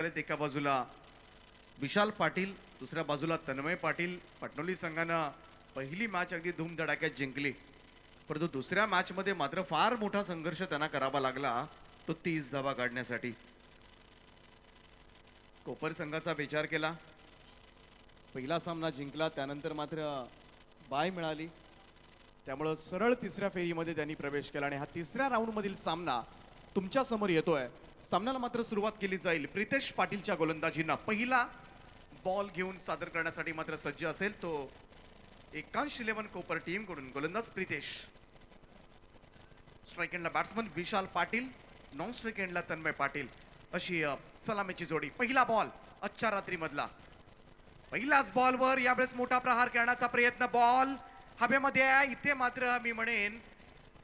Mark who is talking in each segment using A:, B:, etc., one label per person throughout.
A: एका बाजूला विशाल पाटील, दुसऱ्या बाजूला तन्मय पाटील. पाटणोली संघानं पहिली मॅच अगदी धूमधडाक्यात जिंकली, परंतु दुसऱ्या मॅच मध्ये मात्र फार मोठा संघर्ष त्यांना करावा लागला तो 30 धावा काढण्यासाठी. कोपर संघाचा विचार केला, पहिला सामना जिंकला, त्यानंतर मात्र बाय मिळाली, त्यामुळे सरळ तिसऱ्या फेरीमध्ये त्यांनी प्रवेश केला आणि हा तिसऱ्या राऊंड मधील सामना तुमच्या समोर येतोय. सामन्याला मात्र सुरुवात केली जाईल प्रितेश पाटीलच्या गोलंदाजींना. पहिला बॉल घेऊन सादर करण्यासाठी मात्र सज्ज असेल तो एकांश 11 कोपर टीम कडून गोलंदाज प्रितेश. स्ट्राइक एंडला batsman Vishal Patil, non strike एंडला तन्मय पाटील, अशी सलामीची जोडी. पहिला बॉल आजच्या रात्री मधला. पहिल्याच बॉलवर यावेळेस मोठा प्रहार करण्याचा प्रयत्न, बॉल हवेमध्ये आहे. इथे मात्र मी म्हणेन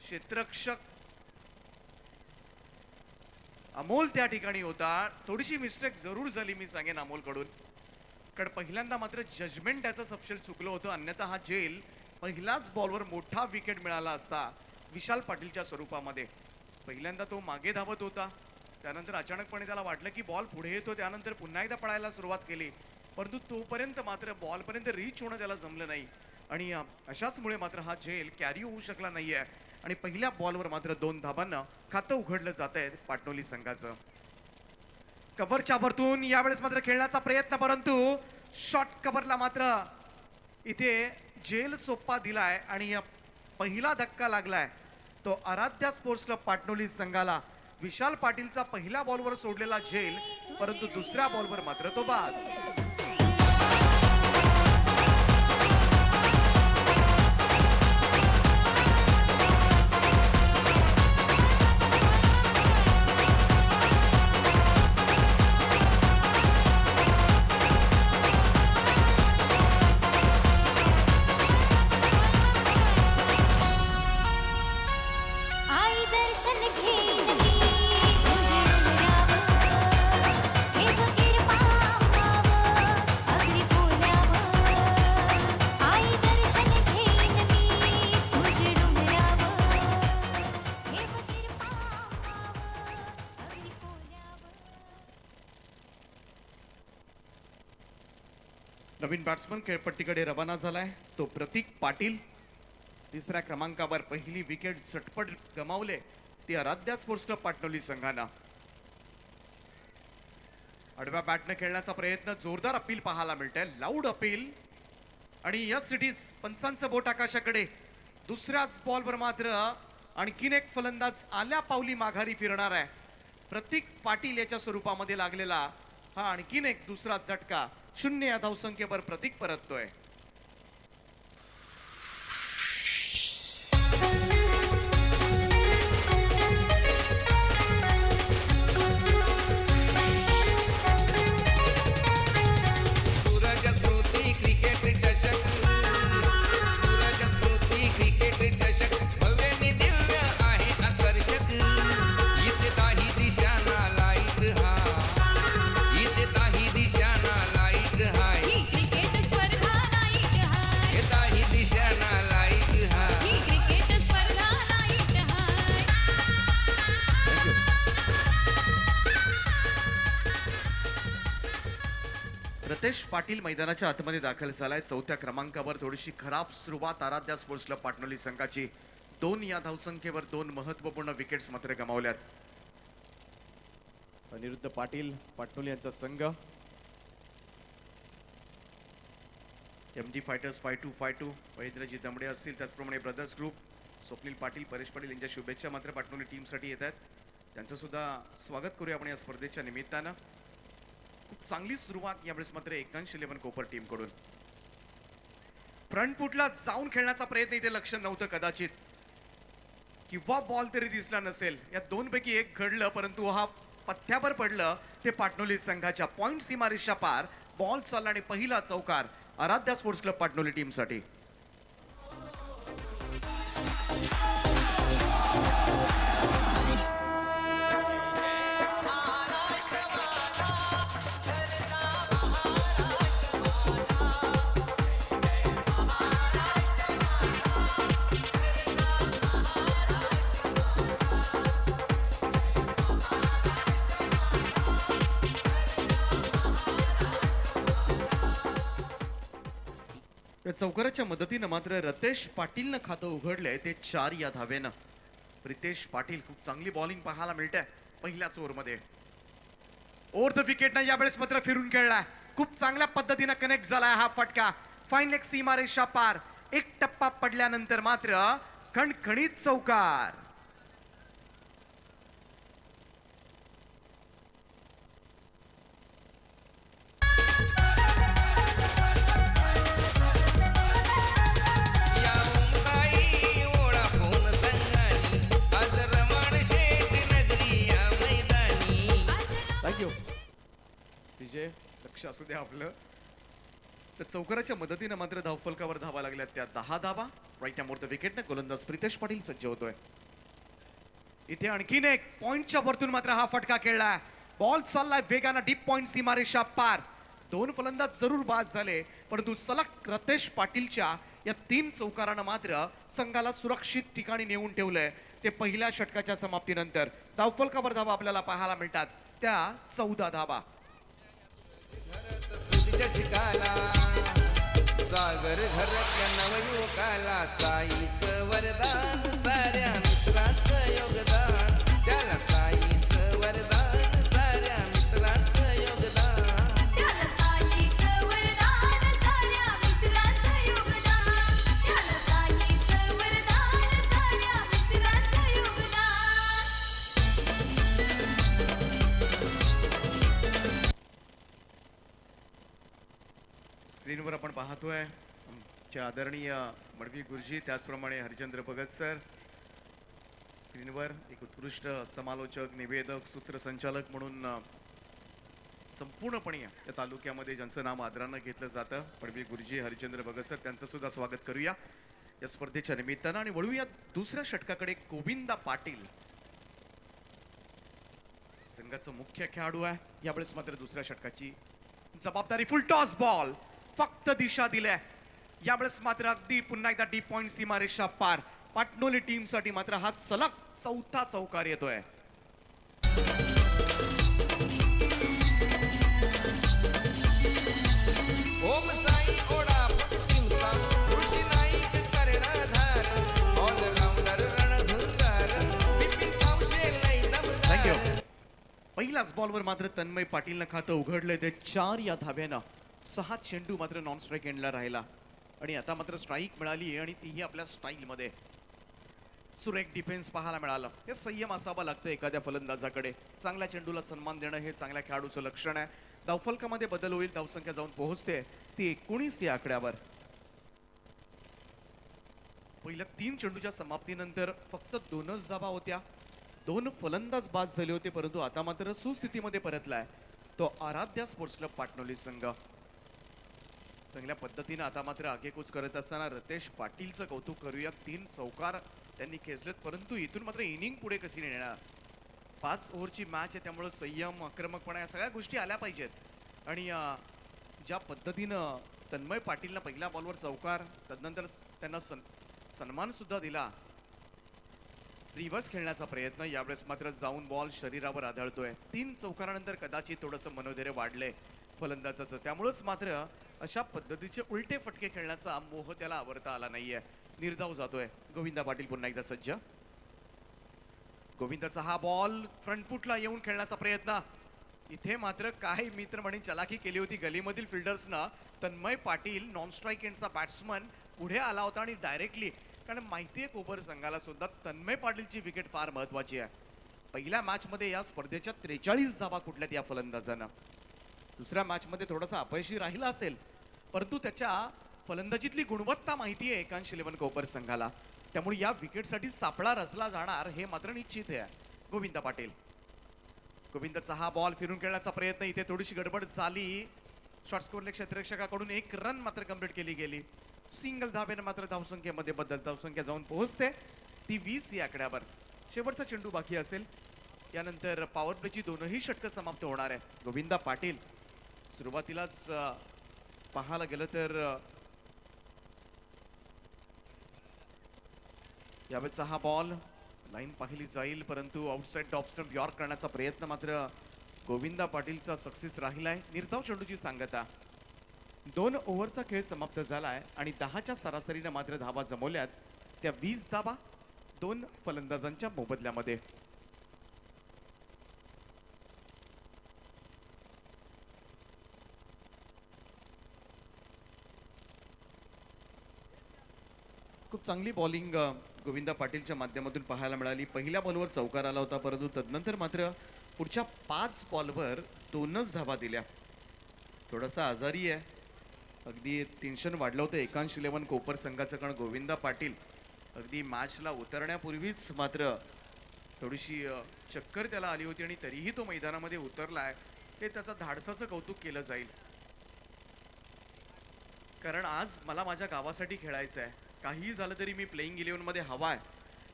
A: क्षेत्ररक्षक अमोल त्या ठिकाणी होता. थोडीशी मिस्टेक जरूर झाली मी सांगेन अमोल कडून, कारण पहिल्यांदा मात्र जजमेंट त्याचं सपशेल चुकलं होतं, अन्यथा हा जेल पहिल्याच बॉलवर मोठा विकेट मिळाला असता विशाल पाटीलच्या स्वरूपामध्ये. पहिल्यांदा तो मागे धावत होता, त्यानंतर अचानकपणे त्याला वाटलं की बॉल पुढे येतो, त्यानंतर पुन्हा एकदा पळायला सुरुवात केली, परंतु तोपर्यंत मात्र बॉलपर्यंत रीच होणं त्याला जमलं नाही आणि अशाचमुळे मात्र हा झेल कॅरी होऊ शकला नाहीये आणि पहिल्या बॉलवर मात्र 2 धाबांना खातं उघडलं जात आहे पाटणोली संघाचं. कव्हरच्या भरतून यावेळेस मात्र खेळण्याचा प्रयत्न, परंतु शॉर्ट कव्हरला मात्र इथे जेल सोप्पा दिलाय आणि पहिला धक्का लागलाय तो आराध्या स्पोर्ट्स क्लब पाटणोली संघाला. विशाल पाटीलचा पहिल्या बॉलवर सोडलेला जेल, परंतु दुसऱ्या बॉलवर मात्र तो बाद. नवीन बॅट्समन खेळपट्टीकडे रवाना झालाय तो प्रतीक पाटील. तिसऱ्या क्रमांकावर पहिली विकेट झटपट गमावले ती आराध्या स्पोर्ट्स क्लब पाटणोली संघानं. आडव्या बॅटने खेळण्याचा प्रयत्न, जोरदार अपील पाहायला मिळतंय, लाऊड अपील आणि यस इट इज. पंचांचं बोट आकाशाकडे. दुसऱ्याच बॉलवर मात्र आणखीन एक फलंदाज आल्या पावली माघारी फिरणार आहे. प्रतीक पाटील याच्या स्वरूपामध्ये लागलेला हा आणखीन एक दुसरा झटका. 0 या धावसंख्येवर प्रतीक परततोय. प्रतेश पाटील मैदानाच्या आतमध्ये दाखल झालाय. 4थ्या क्रमांकावर थोडीशी खराब सुरुवात आराध्या स्पोर्ट्स क्लब पाटणोली संघाची. 2 या धावसंख्येवर 2 महत्त्वपूर्ण विकेट्स मात्र गमावल्यात. अनिरुद्ध पाटील पाटणोली यांचा संघ. एमडी फायटर्स 5252 महेंद्रजी दमडे असतील, त्याचप्रमाणे ब्रदर्स ग्रुप, स्वप्नील पाटील, परेश पाटील यांच्या शुभेच्छा मात्र पाटणोली टीमसाठी येत आहेत. त्यांचं सुद्धा स्वागत करूया आपण या स्पर्धेच्या निमित्तानं. खूप चांगली सुरुवात यावेळेस मात्र एकांश 11 कोपर टीम कडून. फ्रंट फुटला जाऊन खेळण्याचा प्रयत्न इथे लक्ष नव्हतं कदाचित, किंवा बॉल तरी दिसला नसेल. या 2 पैकी एक घडलं, परंतु हा पथ्यावर पडलं ते पाटणोली संघाच्या. पॉइंट सीमारेषा पार बॉल चालला आणि पहिला चौकार आराध्या स्पोर्ट्स क्लब पाटणोली टीमसाठी. या चौकाराच्या मदतीनं मात्र रतेश पाटीलनं खातं उघडलंय ते 4 या धावेनं. प्रितेश पाटील खूप चांगली बॉलिंग पाहायला मिळते पहिल्याच ओव्हरमध्ये. ओव्हर द विकेटनं यावेळेस मात्र फिरून खेळलाय. खूप चांगल्या पद्धतीनं कनेक्ट झालाय हा फटका. फाईन लेग सीमारेषा पार. एक टप्पा पडल्यानंतर मात्र खणखणीत चौकार. थँक्यू विजय. लक्ष असू द्या आपलं. तर चौकाराच्या मदतीनं मात्र धावफलकावर धावा लागल्यात त्या 10 धावा. राईट मोर द विकेटने गोलंदाज प्रितेश पाटील सज्ज होतोय. इथे आणखीन एक पॉइंटच्या वरतून मात्र हा फटका खेळलाय. बॉल चाललाय वेगानं डीप पॉइंट सीमारेषा पार. 2 फलंदाज जरूर बाद झाले परंतु सलग रतेश पाटीलच्या या 3 चौकारानं मात्र संघाला सुरक्षित ठिकाणी नेऊन ठेवलंय. ते पहिल्या षटकाच्या समाप्तीनंतर धावफलकावर धावा आपल्याला पाहायला मिळतात त्या 14 धावा.
B: शिकाला सागर घरातल्या नवयुवकाला साईचं वरदान साऱ्या मित्राचं योगदान. त्याला साईचं वरदान साऱ्या मित्राचं योगदान.
C: त्याला साईचं वरदान साऱ्या मित्राचं योगदान. त्याला साईचं वरदान साऱ्या मित्राचं योगदान.
A: स्क्रीनवर आपण पाहतोय आमचे आदरणीय मडवी गुरुजी, त्याचप्रमाणे हरिचंद्र भगत सर. स्क्रीनवर एक उत्कृष्ट समालोचक, निवेदक, सूत्रसंचालक म्हणून संपूर्णपणे या तालुक्यामध्ये ज्यांचं नाव आदरानं घेतलं जातं, मडवी गुरुजी, हरिचंद्र भगत सर, त्यांचं सुद्धा स्वागत करूया या स्पर्धेच्या निमित्तानं. आणि वळूया दुसऱ्या षटकाकडे. गोविंदा पाटील संघाचा मुख्य खेळाडू आहे. यावेळेस मात्र दुसऱ्या षटकाची जबाबदारी. फुल टॉस बॉल, फक्त दिशा दिल्या. यावेळेस मात्र अगदी पुन्हा एकदा डीप पॉइंट सीमारेषा पार. पाटणोली टीम साठी मात्र हा सलग 4था चौकार येतोय.
B: ओम साई ओढा चिंता ऋषी नाईक कर्णधार ऑलराऊंडर रणझुंजार बिपिन सावशे लई दमदार.
A: थँक्यू. पहिल्याच बॉलवर मात्र तन्मय पाटीलनं खातं उघडलंय ते 4 या धाव्यानं. 6 चेंडू मात्र नॉन स्ट्राईक एंडला राहिला आणि आता मात्र स्ट्राईक मिळाली आणि तीही आपल्या स्टाईलमध्ये. सुरेख डिफेन्स पाहायला मिळालं. हे संयम असावा लागतं एखाद्या फलंदाजाकडे. चांगल्या चेंडूला सन्मान देणं हे चांगल्या खेळाडूचं लक्षण आहे. धावफलकामध्ये बदल होईल. धावसंख्या जाऊन पोहोचते ती 19 या आकड्यावर. पहिल्या 3 चेंडूच्या समाप्तीनंतर फक्त 2च धावा होत्या. 2 फलंदाज बाद झाले होते परंतु आता मात्र सुस्थितीमध्ये परतलाय तो आराध्या स्पोर्ट्स क्लब पाटणोली संघ. चांगल्या पद्धतीने आता मात्र आगेकूच करत असताना रतेश पाटीलचं कौतुक करूया. 3 चौकार त्यांनी खेचलेत परंतु इथून मात्र इनिंग पुढे कशी नेणार. 5 ओव्हरची मॅच आहे त्यामुळे संयम, आक्रमकपणा या सगळ्या गोष्टी आल्या पाहिजेत. आणि ज्या पद्धतीनं तन्मय पाटीलनं पहिल्या बॉलवर चौकार, तदनंतर त्यांना सन्मान सुद्धा दिला. रिव्हर्स खेळण्याचा प्रयत्न. यावेळेस मात्र जाऊन बॉल शरीरावर आदळतोय. 3 चौकारानंतर कदाचित थोडंसं मनोधैर्य वाढलंय फलंदाजाचं. त्यामुळेच मात्र अशा पद्धतीचे उलटे फटके खेळण्याचा मोह त्याला आवरता आला नाहीये. निर्धाव जातोय. गोविंदा पाटील पुन्हा एकदा सज्ज. गोविंदाचा हा बॉल फ्रंट फुटला येऊन खेळण्याचा प्रयत्न. इथे मात्र काही मित्र म्हणे चलाखी केली होती गलीमधील फिल्डर्सनं. तन्मय पाटील नॉन स्ट्राईक एंडचा बॅट्समन पुढे आला होता आणि डायरेक्टली, कारण माहिती आहे कोबर संघाला सुद्धा तन्मय पाटीलची विकेट फार महत्वाची आहे. पहिल्या मॅचमध्ये या स्पर्धेच्या 43 धावा कुठल्यात या फलंदाजानं. दुसऱ्या मॅचमध्ये थोडासा अपयशी राहिला असेल परंतु त्याच्या फलंदाजीतली गुणवत्ता माहिती आहे एकांश 11 कोपर संघाला. त्यामुळे या विकेटसाठी सापळा रचला जाणार हे मात्र निश्चित आहे. गोविंदा पाटील. गोविंदाचा हा बॉल फिरून खेळण्याचा प्रयत्न. इथे थोडीशी गडबड झाली. शॉर्ट स्कोरले क्षेत्ररक्षकाकडून 1 रन मात्र कंप्लीट केली गेली. सिंगल धाब्याने मात्र धावसंख्येमध्ये बदल. धावसंख्या जाऊन पोहोचते ती 20 या आकड्यावर. शेवटचा चेंडू बाकी असेल. यानंतर पॉवर प्लेची 2ही षटकं समाप्त होणार आहे. गोविंदा पाटील सुरुवातीलाच पाहायला गेलं तर यावेळेचा हा बॉल लाईन पाहिली जाईल परंतु आउटसाइड टॉप स्टंप यॉर्क करण्याचा प्रयत्न मात्र गोविंदा पाटीलचा सक्सेस राहिलाय. निर्धाव चेंडूची सांगता. 2 ओव्हरचा खेळ समाप्त झालाय आणि 10च्या सरासरीनं मात्र धावा जमवल्यात त्या 20 धावा 2 फलंदाजांच्या मोबदल्यामध्ये. खूप चांगली बॉलिंग गोविंदा पाटीलच्या माध्यमातून पाहायला मिळाली. पहिल्या बॉलवर चौकार आला होता, परंतु तदनंतर मात्र पुढच्या 5 बॉलवर 2च धावा दिल्या. थोडासा आजारी आहे, अगदी टेन्शन वाढलं होतं एकांश 11 कोपर संघाचं, कारण गोविंदा पाटील अगदी मॅचला उतरण्यापूर्वीच मात्र थोडीशी चक्कर त्याला आली होती आणि तरीही तो मैदानामध्ये उतरलाय. हे त्याचं धाडसाचं कौतुक केलं जाईल, कारण आज मला माझ्या गावासाठी खेळायचं आहे. काहीही झालं तरी मी प्लेइंग 11 मध्ये हवा आहे.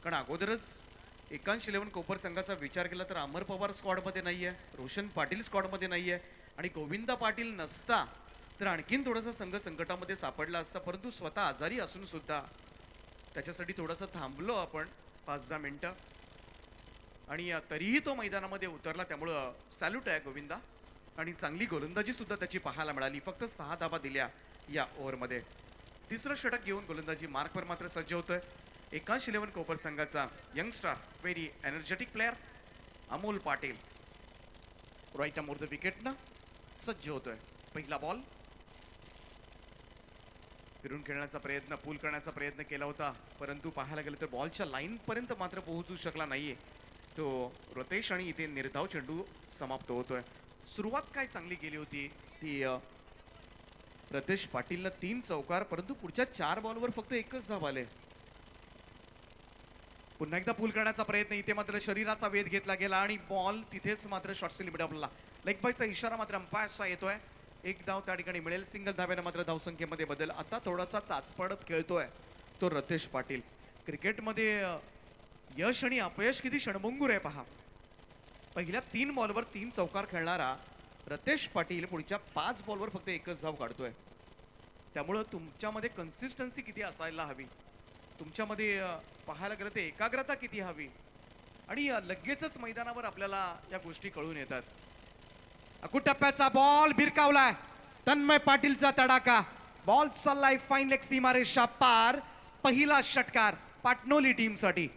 A: कारण अगोदरच एकांश 11 कोपर संघाचा विचार केला तर अमर पवार स्क्वॉडमध्ये नाही आहे, रोशन पाटील स्क्वॉडमध्ये नाही आहे आणि गोविंदा पाटील नसता तर आणखीन थोडासा संघ संकटामध्ये सापडला असता. परंतु स्वतः आजारी असून सुद्धा त्याच्यासाठी थोडंसं थांबलो आपण 5-10 मिनिटं आणि तरीही तो मैदानामध्ये उतरला. त्यामुळं सॅल्यूट आहे गोविंदा आणि चांगली गोलंदाजी सुद्धा त्याची पाहायला मिळाली. फक्त 6 धावा दिल्या या ओव्हरमध्ये. तिसरं षटक घेऊन गोलंदाजी मार्कवर मात्र सज्ज होतोय एकांश 11 कोपर संघाचा youngster, very energetic player Amol Patil. Right arm over the विकेटनं सज्ज होतोय. पहिला बॉल फिरून खेळण्याचा प्रयत्न, पूल करण्याचा प्रयत्न केला होता, परंतु पाहायला गेलं तर बॉलच्या लाईन पर्यंत मात्र पोहोचू शकला नाहीये तो रतेश आणि इथे निर्धाव चेंडू समाप्त होतोय. सुरुवात काय चांगली केली होती ती रतेश पाटीलला 3 चौकार, परंतु पुढच्या 4 बॉलवर फक्त 1च धाव आले. पुन्हा एकदा पूल करण्याचा प्रयत्न, इथे मात्र शरीराचा वेध घेतला गेला आणि बॉल तिथेच मात्र शॉर्ट लिमिट आपला लेग बायचा इशारा मात्र अंपायरचा येतोय. 1 धाव त्या ठिकाणी मिळेल. सिंगल धाव्यानं मात्र धावसंख्येमध्ये बदल. आता थोडासा चाचपडत खेळतोय तो रतेश पाटील. क्रिकेटमध्ये यश आणि अपयश किती क्षणभंगूर आहे पहा. पहिल्या 3 बॉलवर 3 चौकार खेळणारा रतेश पाटील पुढच्या 5 बॉलवर फक्त 1च धाव काढतोय. त्यामुळं तुमच्यामध्ये कन्सिस्टन्सी किती असायला हवी, तुमच्यामध्ये पाहायला गेलं तर एकाग्रता किती हवी आणि लगेचच मैदानावर आपल्याला या गोष्टी कळून येतात. अकुटप्प्याचा बॉल भिरकावलाय, तन्मय पाटीलचा तडाखा, बॉल चाललाय फाईन लेग सीमारेषा पार. पहिला षटकार पाटणोली टीमसाठी.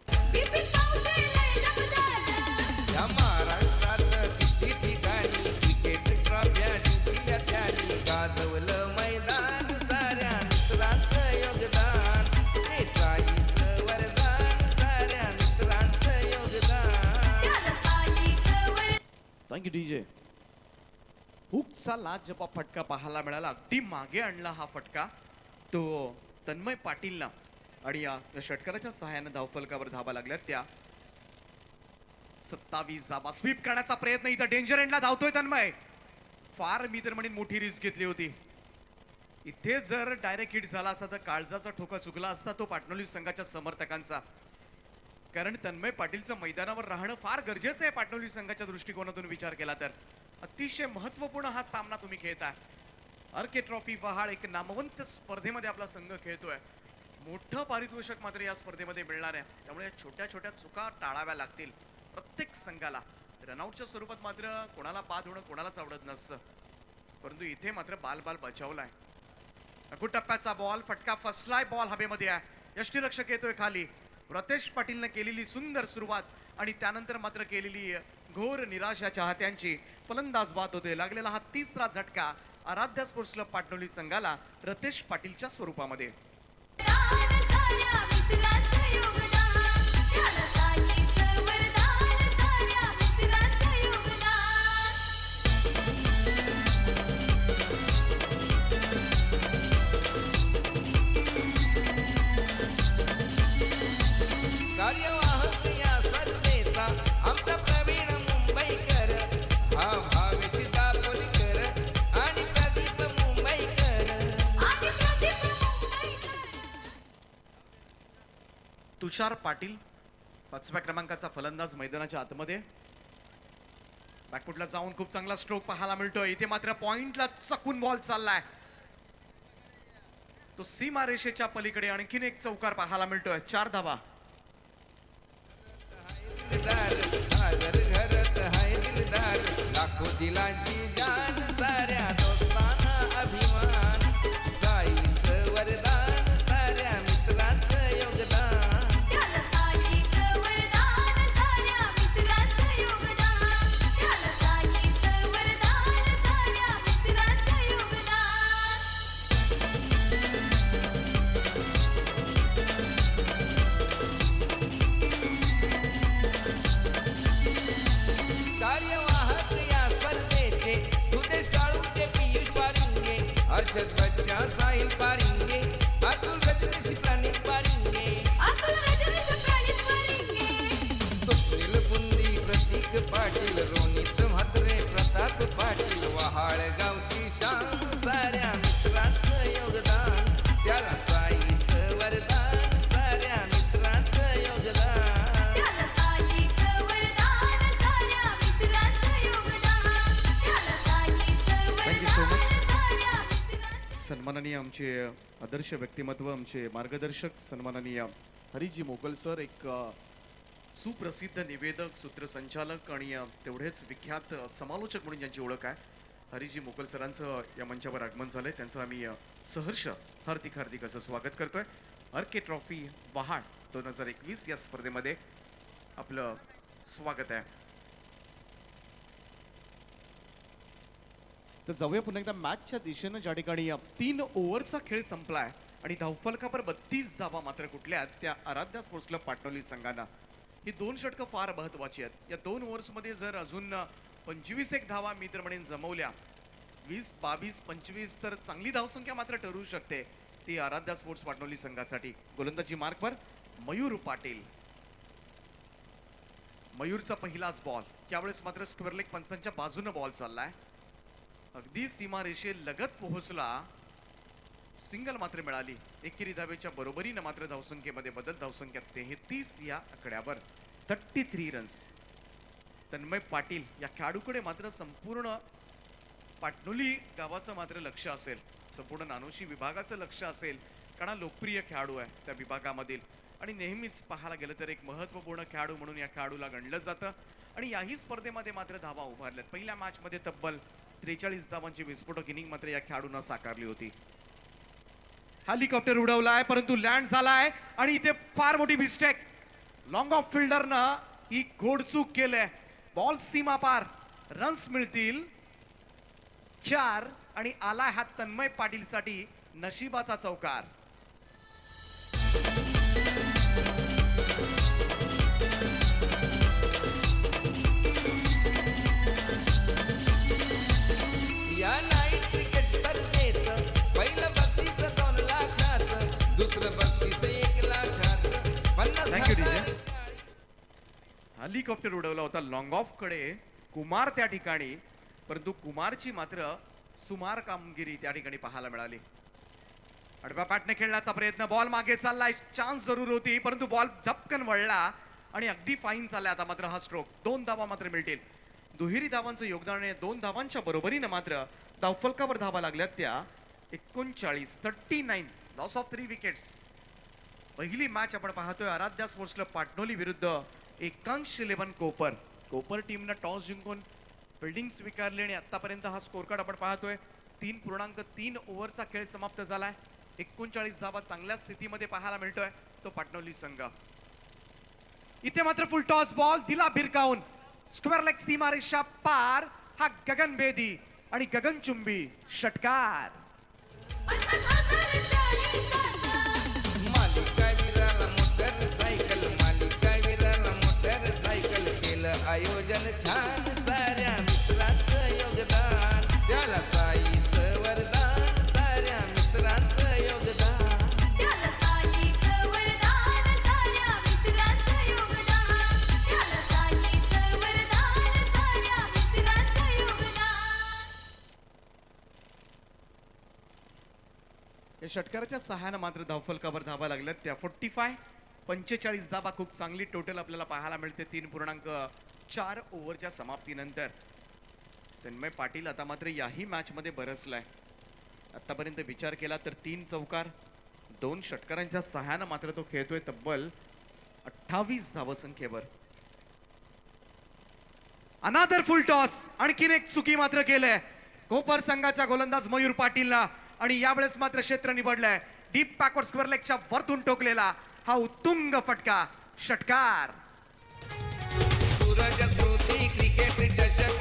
C: बिपिन पावसे लय दमदार
B: या महाराष्ट्रात किती ठिकाणी क्रिकेट ट्रॉफ्या जिंकल्या त्यांनी. गाजवलं मैदान साऱ्या मित्रांचं योगदान, हे साईचं वरदान साऱ्या मित्रांचं योगदान.
C: त्याला साईचं वरदान.
A: Thank you DJ. हुकचा लाजवाब फटका पाहायला मिळाला. अगदी मागे आणला हा फटका तो तन्मय पाटीलला आणि या षटकाराच्या सहाय्याने धावफलकावर धावा लागल्या त्या 27 धावा. स्वीप करण्याचा प्रयत्न, इथं डेंजर एंडला धावतोय तन्मय. फार मी तर म्हणेन मोठी रिस्क घेतली होती. इथे जर डायरेक्ट हिट झाला असता तर काळजाचा ठोका चुकला असता तो पाटणोली संघाच्या समर्थकांचा, कारण तन्मय पाटीलचं मैदानावर राहणं फार गरजेचं आहे पाटणोली संघाच्या दृष्टिकोनातून विचार केला तर. अतिशय महत्वपूर्ण हा सामना तुम्ही खेळताय. आरके ट्रॉफी वहाळ एक नामवंत स्पर्धेमध्ये आपला संघ खेळतोय. मोठं पारितोषिक मात्र या स्पर्धेमध्ये मिळणार आहे. त्यामुळे छोट्या छोट्या चुका टाळाव्या लागतील प्रत्येक संघाला. रनआउटच्या स्वरूपात मात्र कोणाला बाद होणं कोणालाच आवडत नसतं, परंतु इथे मात्र बाल बचावलाय. अकुटप्प्याचा बॉल, फटका फसलाय, बॉल हवेमध्ये आहे. यष्टीरक्षक येतोय खाली. रतेश पाटीलने केलेली सुंदर सुरुवात आणि त्यानंतर मात्र केलेली घोर निराशा चाहत्यांची. फलंदाज बाद होते. लागलेला हा 3रा झटका आराध्या स्पोर्ट्स क्लब पाटणोली संघाला रतेश पाटीलच्या स्वरूपामध्ये.
C: साऱ्या मित्रांचं योगदान, त्याला साईचं वरदान साऱ्या मित्रांचं योगदान.
B: कार्यवाहक या स्पर्धेचा आमचा प्रवीण मुंबईकर, हा भावेश दापोलीकर आणि प्रदीप मुंबईकर.
C: आणि प्रदीप मुंबईकर.
A: तुषार पाटील 5व्या क्रमांकाचा फलंदाज मैदानाच्या आतमध्ये. बॅकफुटला जाऊन खूप चांगला स्ट्रोक पाहायला मिळतोय. इथे मात्र पॉइंटला चकून बॉल चाललाय. तो सीमा रेषेच्या पलीकडे आणखीन एक चौकार पाहायला मिळतोय. 4 धावा.
B: दिलदार सागर घरत हाय दिलदार, लाखो दिलांची जान साऱ्या दोस्तांना अभिमान. अक्षत बच्चा साहिल पारिंगे अतुल रजनीश प्रणीत पारिंगे
C: अतुल रजनीश प्रणीत पारिंगे
B: स्वप्नील बुंदी प्रतीक पाटील रोनित म्हात्रे प्रताप पाटील वहाळ गावची शान साऱ्या मित्रांचं योगदान त्याला साईचं वरदान साऱ्या मित्रांचं योगदान
C: त्याला साईचं वरदान साऱ्या मित्रांचं योगदान त्याला साईचं
A: Thank you so much.
C: वरदान साऱ्या मित्रांचं
A: सन्माननीय आमचे आदर्श व्यक्तिमत्व आमचे मार्गदर्शक सन्माननीय हरिजी मोगल सर एक सुप्रसिद्ध निवेदक सूत्रसंचालक आणि तेवढेच विख्यात समालोचक म्हणून ज्यांची ओळख आहे हरिजी मोगल सरांचं या मंचावर आगमन झालंय त्यांचं आम्ही सहर्ष हार्दिक हार्दिक असं स्वागत करतोय RK ट्रॉफी वहाड 2021 या स्पर्धेमध्ये आपलं स्वागत आहे. तर जाऊया पुन्हा एकदा मॅचच्या दिशेनं ज्या ठिकाणी 3 ओव्हरचा खेळ संपलाय आणि धावफलकावर 32 धावा मात्र कुठल्या त्या आराध्या स्पोर्ट्स क्लब पाटणवली संघांना ही 2 षटकं फार महत्वाची आहेत. या 2 ओव्हर्समध्ये जर अजून 25 एक धावा मी तर म्हणेन जमवल्या 20, 22, 25 तर चांगली धावसंख्या मात्र ठरू शकते ती आराध्या स्पोर्ट्स पाटणवली संघासाठी. गोलंदाजी मार्कवर मयूर पाटील. मयूरचा पहिलाच बॉल त्यावेळेस मात्र स्क्वेअर लेग पंचांच्या बाजूने बॉल चाललाय अगदी सीमारेषे लगत पोहोचला सिंगल मात्र मिळाली. एकेरी धावेच्या बरोबरीनं मात्र धावसंख्येमध्ये बदल धावसंख्या 33 या आकड्यावर 33 रन्स. तन्मय पाटील या खेळाडूकडे मात्र संपूर्ण पाटणोली गावाचं मात्र लक्ष असेल संपूर्ण नानोशी विभागाचं लक्ष असेल कारण हा लोकप्रिय खेळाडू आहे त्या विभागामधील आणि नेहमीच पाहायला गेलं तर एक महत्त्वपूर्ण खेळाडू म्हणून या खेळाडूला गणलं जातं आणि याही स्पर्धेमध्ये मात्र धावा उभारल्यात. पहिल्या मॅचमध्ये तब्बल 43 धावांची विस्फोटक इनिंग मात्र या खेळाडूंना साकारली होती. हेलिकॉप्टर उडवलाय परंतु लँड झालाय आणि इथे फार मोठी मिस्टेक लॉंग ऑफ फिल्डरनं ही घोडचूक केलंय. बॉल सीमा पार रन्स मिळतील 4 आणि आला हा तन्मय पाटील साठी नशिबाचा चौकार.
B: या नाईट क्रिकेट स्पर्धेचं पहिलं बक्षीस 2 लाखाचं दुसरं बक्षीस 1 लाखाचं 50
A: Thank you, DJ.
B: हजार.
A: हेलिकॉप्टर उडवला होता लॉंग ऑफ कडे कुमार त्या ठिकाणी परंतु कुमारची मात्र सुमार कामगिरी त्या ठिकाणी पाहायला मिळाली. आडव्या पॅटने खेळण्याचा प्रयत्न बॉल मागे चाललाय चान्स जरूर होती परंतु बॉल झपकन वळला आणि अगदी फाईन चाललाय. आता मात्र हा स्ट्रोक 2 धावा मात्र मिळतील. दुहेरी धावांचं योगदान आहे 2 धावांच्या बरोबरीनं मात्र धावफलकावर धावा लागल्यात त्या 39 लॉस ऑफ 3 विकेट्स. पहिली मॅच आपण पाहतोय आराध्या स्पोर्ट्स क्लब पाटणोली विरुद्ध एकांश 11 कोपर. कोपर टीमनं टॉस जिंकून फिल्डिंग स्वीकारली आणि आतापर्यंत हा स्कोर कार्ड आपण पाहतोय 3.3 ओव्हरचा खेळ समाप्त झालाय. 39 धावा चांगल्या स्थितीमध्ये पाहायला मिळतोय तो पाटणवली संघ. इथे मात्र फुल टॉस बॉल दिला भिरकावून स्क्वेअर लेग सीमारेषा पार हा गगनभेदी आणि गगनचुंबी षटकार.
C: 50,000
B: मालिका विराला मोटरसायकल मालिका विराला मोटरसायकल केलं आयोजन छान साऱ्या मित्रांचं योगदान त्याला साईचं वरदान साऱ्या मित्रांचं योगदान
C: त्याला साईचं वरदान साऱ्या मित्रांचं योगदान त्याला साईचं वरदान साऱ्या मित्रांचं योगदान.
A: या षटकाराच्या सहाय्यानं मात्र धावफलकावर धावा लागल्यात त्या 45 धावा खूप चांगली टोटल आपल्याला पाहायला मिळते 3.4 ओव्हरच्या समाप्तीनंतर. तन्मय पाटील आता मात्र याही मॅच मध्ये बरसलाय. आतापर्यंत विचार केला तर 3 चौकार 2 षटकारांच्या सहाय्यानं मात्र तो खेळतोय तब्बल 28 धावसंख्येवर. अनादर फुल टॉस आणखीन एक चुकी मात्र केलंय कोपर संघाचा गोलंदाज मयूर पाटीलला आणि यावेळेस मात्र क्षेत्र निवडलंय डीप बॅकवर्ड स्क्वेअर लेगच्या वरतून टोकलेला हा उत्तुंग फटका षटकार.
B: सूरज स्मृती क्रिकेट चषक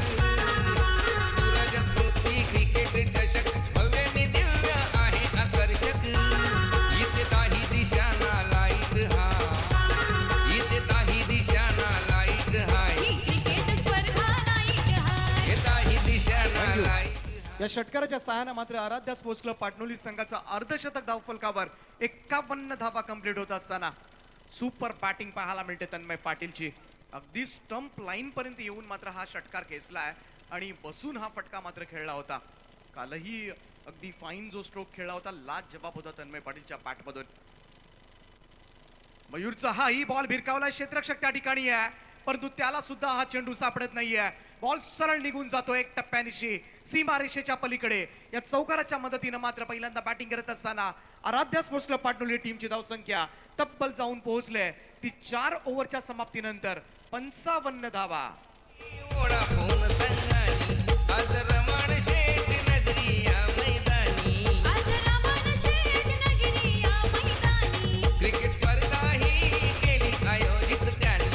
B: सूरज स्मृती क्रिकेट चषक भव्य आणि दिव्य आहे आकर्षक इथे काही दिशाना लाईट हा इथे काही दिशाना लाईट हाय
C: ही क्रिकेट स्पर्धा लाईट हाय
B: इथे काही दिशाना लाईट
A: या षटकाराच्या सहाय्याने मात्र आराध्या स्पोर्ट्स क्लब पाटणोली संघाचा अर्धशतक धावफलकावर 51 धावा कंप्लीट होत असताना सुपर बॅटिंग पाहायला मिळते तन्मय पाटीलची. अगदी स्टंप लाईन पर्यंत येऊन मात्र हा षटकार खेचलाय आणि बसून हा फटका मात्र खेळला होता. कालही अगदी फाईन जो स्ट्रोक खेळला होता, लाज जबाब होता तन्मय पाटीलच्या बॅटमधून. मयूरचा हाही बॉल भिरकावला, क्षेत्ररक्षक त्या ठिकाणी आहे परंतु त्याला सुद्धा हा चेंडू सापडत नाहीये. बॉल सरळ निघून जातो एक टप्प्यानिशी सीमारेषेच्या पलीकडे. या चौकाराच्या मदतीनं मात्र पहिल्यांदा बॅटिंग करत असताना आराध्या स्पोर्ट्स क्लब पाटणोली टीमची धावसंख्या तब्बल जाऊन पोहोचले ती 4 ओव्हरच्या समाप्तीनंतर 55 धावा.
B: वोडाफोन संघानी आज रमण शेठ नगरी या मैदानी.
C: आज रमण शेठ नगरी या मैदानी.
B: क्रिकेट स्पर्धा ही केली आयोजित त्यांनी.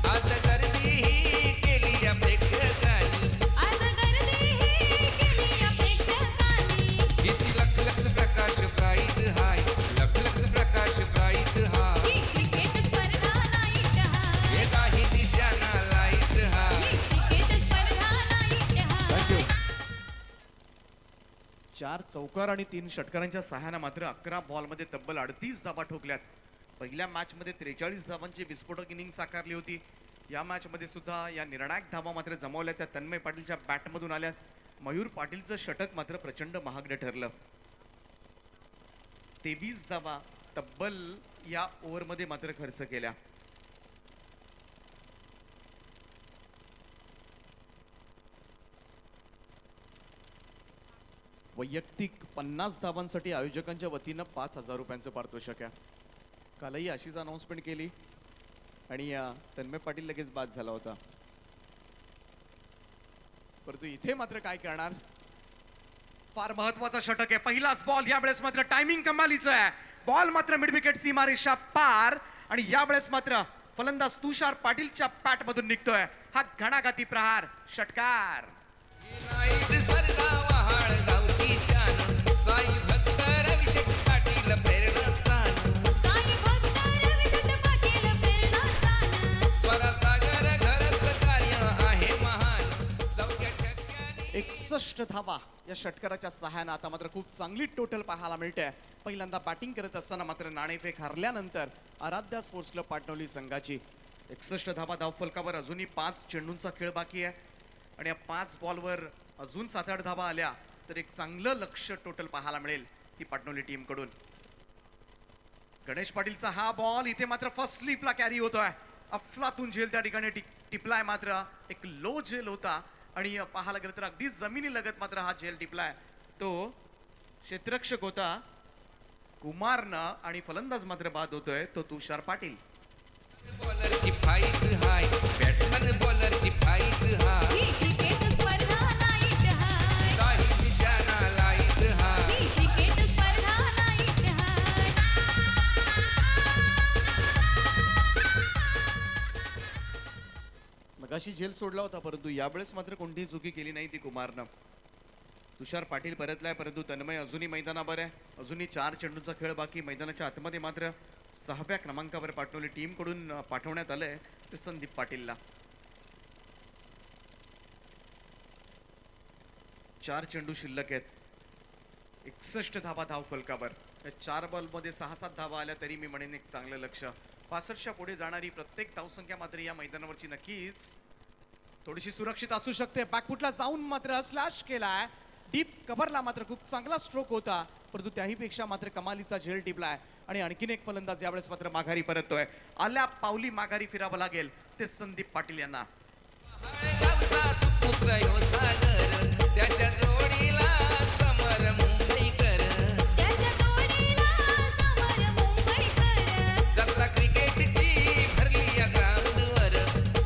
B: आज गर्दी ही केली या प्रेक्षकांनी.
C: आज गर्दी ही केली या प्रेक्षकांनी.
B: किती लख लख प्रकाश प्राईज हाय. लख लख प्रकाश प्राईज हाय.
C: ही क्रिकेट स्पर्धा नाईट हाय.
B: एकाही दिशाना लाईट हाय.
C: ही क्रिकेट स्पर्धा नाईट हाय.
A: 4 चौकार आणि 3 षटकारांच्या सहाय्याने मात्र 11 बॉलमध्ये तब्बल 38 धावा ठोकल्यात. पहिल्या मॅच मध्ये 43 धावांची विस्फोटक इनिंग साकारली होती. या मॅच मध्ये सुद्धा या निर्णायक धावा मात्र जमवल्या त्या तन्मय पाटीलच्या बॅटमधून आल्या. मयूर पाटीलचं षटक मात्र प्रचंड महागडं ठरलं. 23 धावा तब्बल या ओव्हरमध्ये मात्र खर्च केल्या. वैयक्तिक 50 धावांसाठी आयोजकांच्या वतीनं 5,000 रुपयांचं पारितोषिक आहे. कालही अशीच अनाउन्समेंट केली आणि तन्मय पाटील लगेच बाद झाला होता. परंतु इथे मात्र काय करणार, फार महत्वाचा षटक आहे. पहिलाच बॉल, यावेळेस मात्र टायमिंग कमालीचं आहे. बॉल मात्र मिड विकेट सीमारेषा पार आणि यावेळेस मात्र फलंदाज तुषार पाटीलच्या पॅट मधून निघतोय हा घणाघाती प्रहार षटकार.
B: नाईट स्पर्धा वहाळ गावची शान. साई भक्त रविशेठ पाटील प्रेरणास्थान.
C: साई भक्त रविशेठ पाटील प्रेरणास्थान.
B: स्वरसागर घरच कार्य आहे महान. चौक्या छक्क्यानी
A: 61 धावा या षटकाराच्या सहाय्यानं आता मात्र खूप चांगली टोटल पाहायला मिळते. पहिल्यांदा बॅटिंग करत असताना मात्र नाणेफेक हारल्यानंतर आराध्या स्पोर्ट्स क्लब पाटणोली संघाची 61 धावा धावफलकावर. अजूनही 5 चेंडूंचा खेळ बाकी आहे आणि या 5 बॉलवर अजून 7-8 धावा आल्या तर एक चांगलं लक्ष टोटल पाहायला मिळेल ती पाटणोली टीम कडून. गणेश पाटीलचा हा बॉल इथे मात्र फर्स्ट स्लिपला कॅरी होतोय. अफलातून झेल त्या ठिकाणी टिपलाय, मात्र एक लो झेल होता आणि पाहायला गेलं तर अगदी जमिनी लगत मात्र हा झेल टिपलाय. तो क्षेत्ररक्षक होता कुमारनं आणि फलंदाज मात्र बाद होतोय तो तुषार पाटील.
B: बॉलरची फाईट हाय. बॅट्समन बॉलरची फाईट हाय.
C: ही क्रिकेट स्पर्धा नाईट हाय.
B: काही दिशाना लाईट हाय.
C: ही क्रिकेट स्पर्धा नाईट हाय.
A: मगाशी झेल सोडला होता परंतु यावेळेस मात्र कोणतीही चुकी केली नाही ती कुमारनं. तुषार पाटील परतलाय परंतु तन्मय अजूनही मैदानावर आहे. अजूनही 4 चेंडूंचा खेळ बाकी. मैदानाच्या आतमध्ये मात्र 6व्या क्रमांकावर पाटणोली टीम कडून पाठवण्यात आलंय ते संदीप पाटीलला. 4 चेंडू शिल्लक आहेत. 61 धावा धाव फलकावर. या 4 बॉलमध्ये 6-7 धावा आल्या तरी मी म्हणेन एक चांगलं लक्ष. 65च्या पुढे जाणारी प्रत्येक धावसंख्या मात्र या मैदानावरची नक्कीच थोडीशी सुरक्षित असू शकते. बॅकफुटला जाऊन मात्र स्लॅश केलाय. डीप कव्हरला मात्र खूप चांगला स्ट्रोक होता परंतु त्याही पेक्षा मात्र कमालीचा झेल टिपलाय आणि आणखीन एक फलंदाज यावेळेस मात्र माघारी परततोय. आल्या पावली माघारी फिरावं लागेल ते संदीप पाटील यांना.
B: गावचा सुपुत्र ह्यो सागर. त्याच्या जोडीला समर मुंबईकर.
C: त्याच्या जोडीला समर मुंबईकर.
B: जत्रा क्रिकेटची भरली या ग्राउंडवर.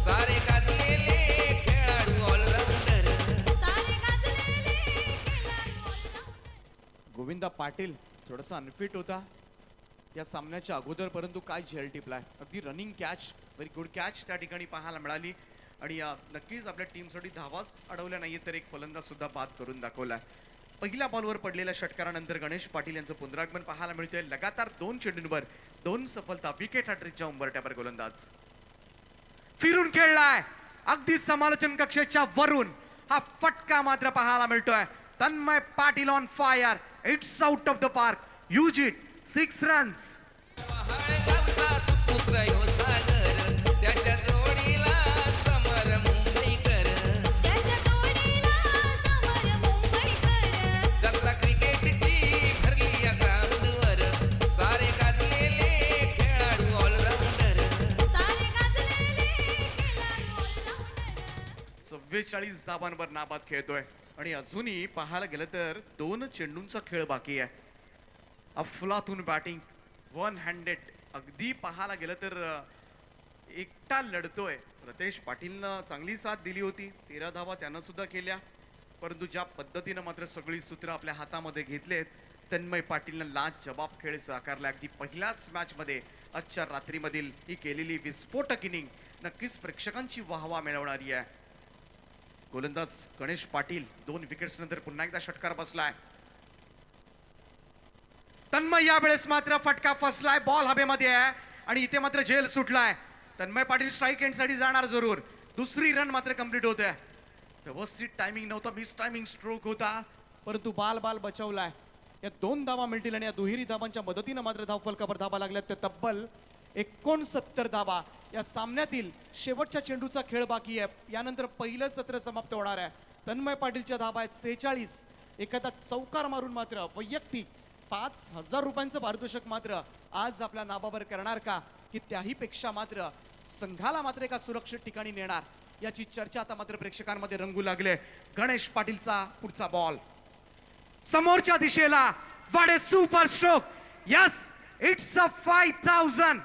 B: सारे गाजलेले खेळाडू ऑलराऊंडर.
C: सारे गाजलेले खेळाडू ऑलराऊंडर.
A: गोविंदा पाटील थोडासा अनफिट होता या सामन्याच्या अगोदर परंतु काय झेल टिपलाय. अगदी running catch, very good catch त्या ठिकाणी पाहायला मिळाली आणि नक्कीच आपल्या टीमसाठी धावाच अडवल्या नाहीये तर एक फलंदाज सुद्धा बाद करून दाखवलाय. पहिल्या बॉलवर पडलेल्या षटकारानंतर गणेश पाटील यांचं पुनरागमन पाहायला मिळतंय. लगातार 2 चेंडूंवर 2 सफलता. विकेट हॅट्रिकच्या उंबरठ्यावर गोलंदाज फिरून खेळलाय. अगदी समालोचन कक्षेच्या वरून हा फटका मात्र पाहायला मिळतोय. Tanmay Patil on fire. It's out of the park. Use it. 6 runs.
B: गावचा सुपुत्र ह्यो सागर त्याच्या जोडीला समर मुंबईकर
C: त्याच्या जोडीला समर मुंबईकर.
B: जत्रा क्रिकेटची ठरली या ग्राउंडवर सारे गाजलेले खेळाडू ऑलराऊंडर
C: सारे गाजलेले खेळाडू ऑलराऊंडर.
A: 44 धावांवर नाबाद खेळतोय आणि अजूनही पाहायला गेलं तर 2 चेंडूंचा खेळ बाकी आहे. अफलातून बॅटिंग. 1 हँडेड. अगदी पाहायला गेलं तर एकटा लढतोय. रतेश पाटीलनं चांगली साथ दिली होती. 13 धावा त्यानं सुद्धा केल्या. परंतु ज्या पद्धतीनं मात्र सगळी सूत्र आपल्या हातामध्ये घेतलेत, तन्मय पाटीलनं लाजवाब खेळ साकारला. अगदी पहिल्याच मॅचमध्ये आजच्या रात्रीमधील ही केलेली विस्फोटक इनिंग नक्कीच प्रेक्षकांची वाहवा मिळवणारी आहे. गोलंदाज गणेश पाटील 2 विकेट्स नंतर पुन्हा एकदा षटकार बसलाय. तन्मय यावेळेस मात्र फटका फसलाय. बॉल हवेमध्ये आहे आणि इथे मात्र झेल सुटलाय. तन्मय पाटील स्ट्राईक एंड साठी जाणार जरूर. दुसरी रन मात्र कंप्लीट होते. व्यवस्थित टायमिंग नव्हता. मिस टायमिंग स्ट्रोक होता, परंतु बाल बचावलाय. या 2 धावा मिळतील आणि या दुहेरी धावांच्या मदतीनं मात्र धावफलकावर धावा लागल्यात. ते तब्बल 69 धावा. या सामन्यातील शेवटच्या चेंडूचा खेळ बाकी आहे. यानंतर पहिलं सत्र समाप्त होणार आहे. तन्मय पाटीलच्या धावा आहेत 46. एखादा चौकार मारून मात्र वैयक्तिक 5,000 रुपयांचं पारितोषिक मात्र आज आपल्या नावावर करणार का, की त्याही पेक्षा मात्र संघाला मात्र एका सुरक्षित ठिकाणी नेणार, याची चर्चा आता मात्र प्रेक्षकांमध्ये रंगू लागले. गणेश पाटीलचा पुढचा बॉल समोरच्या दिशेला. वाडे super stroke. Yes, it's a 5000.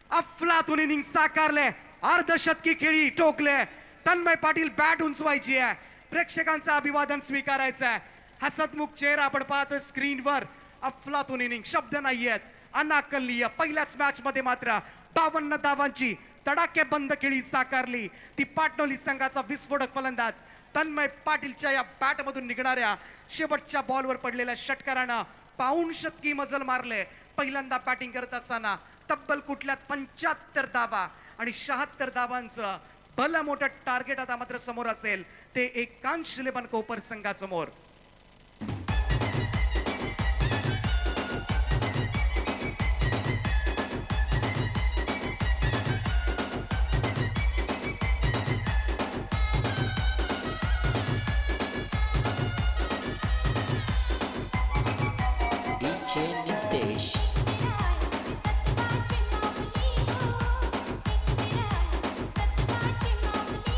A: अफलातून इनिंग साकारले. अर्धशतकी खेळी टोकले. तन्मय पाटील बॅट उंचवायची आहे. प्रेक्षकांचं अभिवादन स्वीकारायचं आहे. हसतमुख चेहरा आपण पाहतोय स्क्रीनवर. अफलातून इनिंग. शब्द नाहीयेत. अनाकलनीय. पहिल्याच मॅच मध्ये मात्र 52 धावांची तडाके बंद खेळी साकारली. ती पाटणोली संघाचा विस्फोटक फलंदाज तन्मय पाटीलच्या या बॅट मधून निघणाऱ्या शेवटच्या बॉलवर पडलेल्या षटकारानं पाऊण शतकी मजल मारले. पहिल्यांदा बॅटिंग करत असताना तब्बल कुठल्यात 75 धावा आणि 76 धावांचं भलं मोठं टार्गेट आता मात्र समोर असेल. ते एकांश 11 कोपर संघासमोर.
D: डीजे नितेश
C: सत्वाची माऊली हो. सत्वाची माऊली हो. आई कार्याची डोंगरात जाऊन बैसली हो.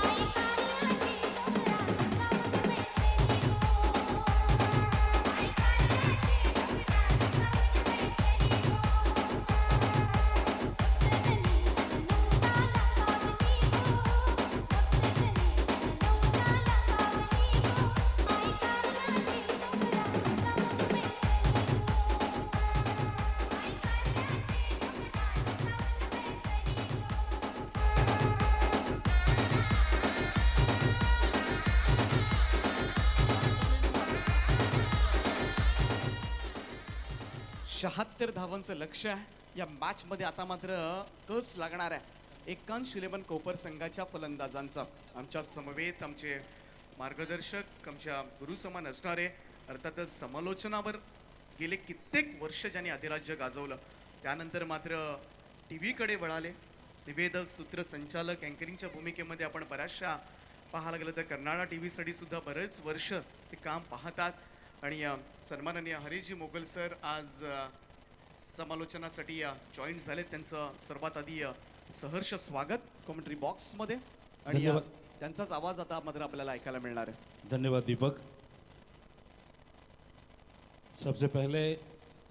C: आई कार्याची डोंगरात जाऊन बैसली हो. भक्तजनी नवसाला पावली हो. भक्तजनी नवसाला पावली हो. आई कार्याची डोंगरात जाऊन बैसली हो. आई कार्याची डोंगरात जाऊन बैसली हो.
A: शहात्तर धावांचं लक्ष आहे या मॅच मध्ये. आता मात्र कस लागणार आहे एकांश 11 कोपर संघाच्या फलंदाजांचा. आमच्या समवेत आमचे मार्गदर्शक, आमच्या गुरुसमान असणारे, अर्थातच समालोचनावर गेले कित्येक वर्ष ज्यांनी अधिराज्य गाजवलं, त्यानंतर मात्र टी कडे वळाले. निवेदक, सूत्रसंचालक, अँकरिंगच्या भूमिकेमध्ये आपण बऱ्याचशा पाहायला गेलं तर कर्नाळा टी साठी सुद्धा बरेच वर्ष ते काम पाहतात. आणि सन्माननीय हरीशजी मोगल सर आज समालोचनासाठी जॉईन झालेत. त्यांचं सर्वात आधी सहर्ष स्वागत कॉमेंट्री बॉक्समध्ये. आणि
E: धन्यवाद.
A: त्यांचाच आवाज आता मात्र आपल्याला ऐकायला मिळणार आहे.
E: धन्यवाद दीपक. सबसे पहले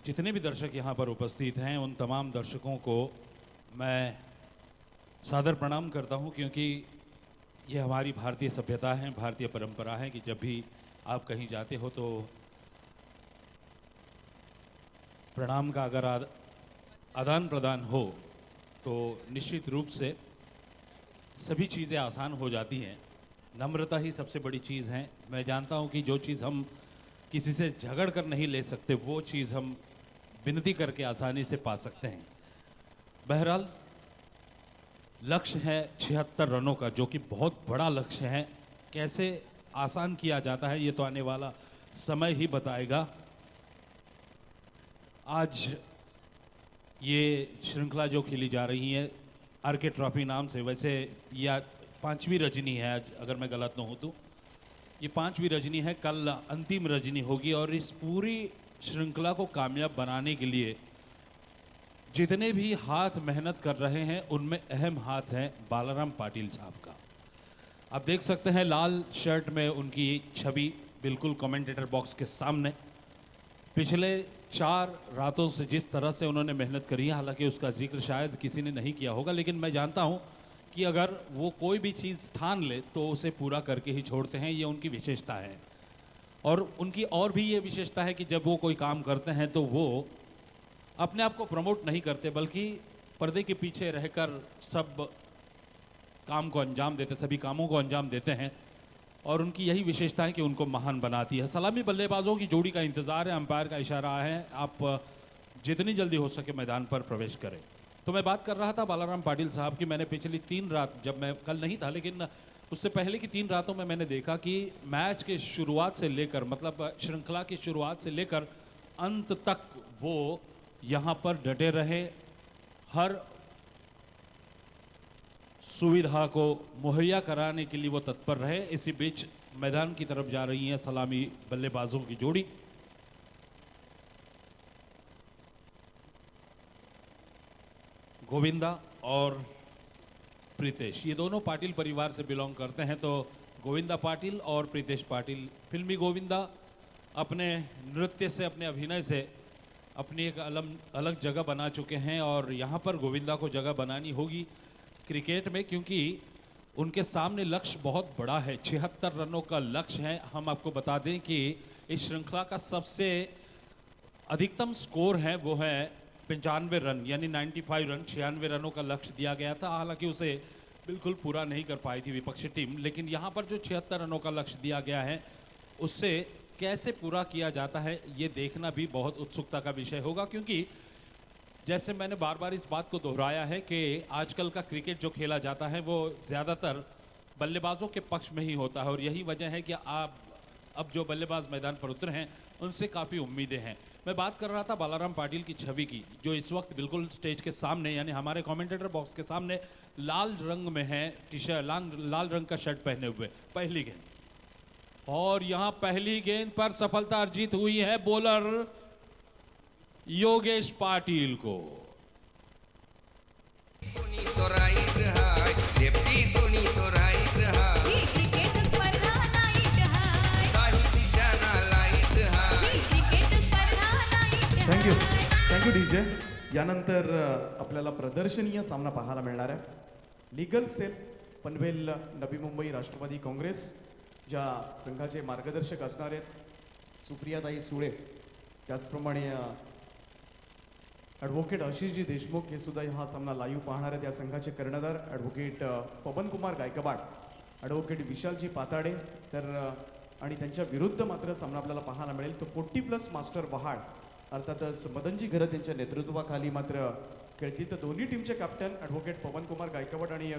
E: जितने भी दर्शक यहाँ पर उपस्थित हैं उन तमाम दर्शकों को मैं सादर प्रणाम करता हूँ, क्योंकि ये हमारी भारतीय सभ्यता है, भारतीय परंपरा है कि जब भी आप कहीं जाते हो तो प्रणाम का अगर आदान प्रदान हो तो निश्चित रूप से सभी चीज़ें आसान हो जाती हैं. नम्रता ही सबसे बड़ी चीज़ है. मैं जानता हूँ कि जो चीज़ हम किसी से झगड़ कर नहीं ले सकते वो चीज़ हम विनती करके आसानी से पा सकते हैं. बहरहाल लक्ष्य है 76 रनों का, जो कि बहुत बड़ा लक्ष्य है. कैसे आसान किया जाता है ये तो आने वाला समय ही बताएगा। आज ये श्रृंखला जो खेली जा रही है आरके ट्रॉफी नाम से, वैसे यह 5वीं रजनी है आज, अगर मैं गलत न हूँ तो ये 5वीं रजनी है, कल अंतिम रजनी होगी। और इस पूरी श्रृंखला को कामयाब बनाने के लिए जितने भी हाथ मेहनत कर रहे हैं उनमें अहम हाथ है बालाराम पाटिल साहब का। आप देख सकते हैं लाल शर्ट में उनकी छवि बिल्कुल कमेंटेटर बॉक्स के सामने। पिछले 4 रातों से जिस तरह से उन्होंने मेहनत करी है, हालांकि उसका जिक्र शायद किसी ने नहीं किया होगा, लेकिन मैं जानता हूं कि अगर वो कोई भी चीज़ ठान ले तो उसे पूरा करके ही छोड़ते हैं, ये उनकी विशेषता है। और उनकी और भी ये विशेषता है कि जब वो कोई काम करते हैं तो वो अपने आप को प्रमोट नहीं करते, बल्कि पर्दे के पीछे रहकर सब काम को अंजाम देते, सभी कामों को अंजाम देते हैं। और उनकी यही विशेषता है कि उनको महान बनाती है। सलामी बल्लेबाजों की जोड़ी का इंतज़ार है, अंपायर का इशारा है, आप जितनी जल्दी हो सके मैदान पर प्रवेश करें। तो मैं बात कर रहा था बालाराम पाटिल साहब की। मैंने पिछली 3 रात, जब मैं कल नहीं था लेकिन उससे पहले की 3 रातों में मैंने देखा कि मैच के शुरुआत से लेकर, मतलब श्रृंखला की शुरुआत से लेकर अंत तक वो यहाँ पर डटे रहे, हर सुविधा को मुहैया कराने के लिए वो तत्पर रहे। इसी बीच मैदान की तरफ जा रही हैं सलामी बल्लेबाजों की जोड़ी। गोविंदा और प्रीतेश, ये दोनों पाटिल परिवार से बिलोंग करते हैं। तो गोविंदा पाटिल और प्रीतेश पाटिल, फिल्मी गोविंदा अपने नृत्य से, अपने अभिनय से अपनी एक अलग जगह बना चुके हैं और यहाँ पर गोविंदा को जगह बनानी होगी क्रिकेट में, क्योंकि उनके सामने लक्ष्य बहुत बड़ा है। 76 रनों का लक्ष्य है। हम आपको बता दें कि इस श्रृंखला का सबसे अधिकतम स्कोर है वो है 95 रन, यानी 95 रन। 96 रनों का लक्ष्य दिया गया था, हालांकि उसे बिल्कुल पूरा नहीं कर पाई थी विपक्षी टीम। लेकिन यहाँ पर जो 76 रनों का लक्ष्य दिया गया है उससे कैसे पूरा किया जाता है ये देखना भी बहुत उत्सुकता का विषय होगा, क्योंकि जैसे मैंने बार बार इस बात को दोहराया है कि आजकल का क्रिकेट जो खेला जाता है वो ज़्यादातर बल्लेबाजों के पक्ष में ही होता है। और यही वजह है कि आप अब जो बल्लेबाज मैदान पर उतरे हैं उनसे काफ़ी उम्मीदें हैं। मैं बात कर रहा था बालाराम पाटिल की छवि की, जो इस वक्त बिल्कुल स्टेज के सामने, यानी हमारे कमेंटेटर बॉक्स के सामने लाल रंग में है, टी-शर्ट लाल रंग का शर्ट पहने हुए। पहली गेंद, और यहाँ पहली गेंद पर सफलता अर्जित हुई है बॉलर योगेश पाटिल को।
B: कोणी तो राईट हाय, लेफ्टी कोणी तो राईट हाय,
C: ही क्रिकेट स्पर्धा नाईट हाय,
B: काही दिशाना लाईट हाय.
C: ही क्रिकेट स्पर्धा night
A: thank you
C: hi.
A: Thank you DJ. यानंतर आपल्याला प्रदर्शनीय सामना पाहायला मिळणार आहे। लीगल सेल पनवेल नवी मुंबई राष्ट्रवादी काँग्रेस, ज्या संघाचे मार्गदर्शक असणार आहेत सुप्रियाताई सुळे, त्याचप्रमाणे ॲडव्होकेट आशिषजी देशमुख हे सुद्धा हा सामना लाईव्ह पाहणार आहेत। या संघाचे कर्णधार ॲडव्होकेट पवनकुमार गायकवाड, ॲडव्होकेट विशालजी पाताडे, तर आणि त्यांच्या विरुद्ध मात्र सामना आपल्याला पाहायला मिळेल तो 40+ मास्टर वहाड, अर्थातच मदनजी घरत यांच्या नेतृत्वाखाली मात्र खेळतील। तर दोन्ही टीमचे कॅप्टन ॲडव्होकेट पवनकुमार गायकवाड आणि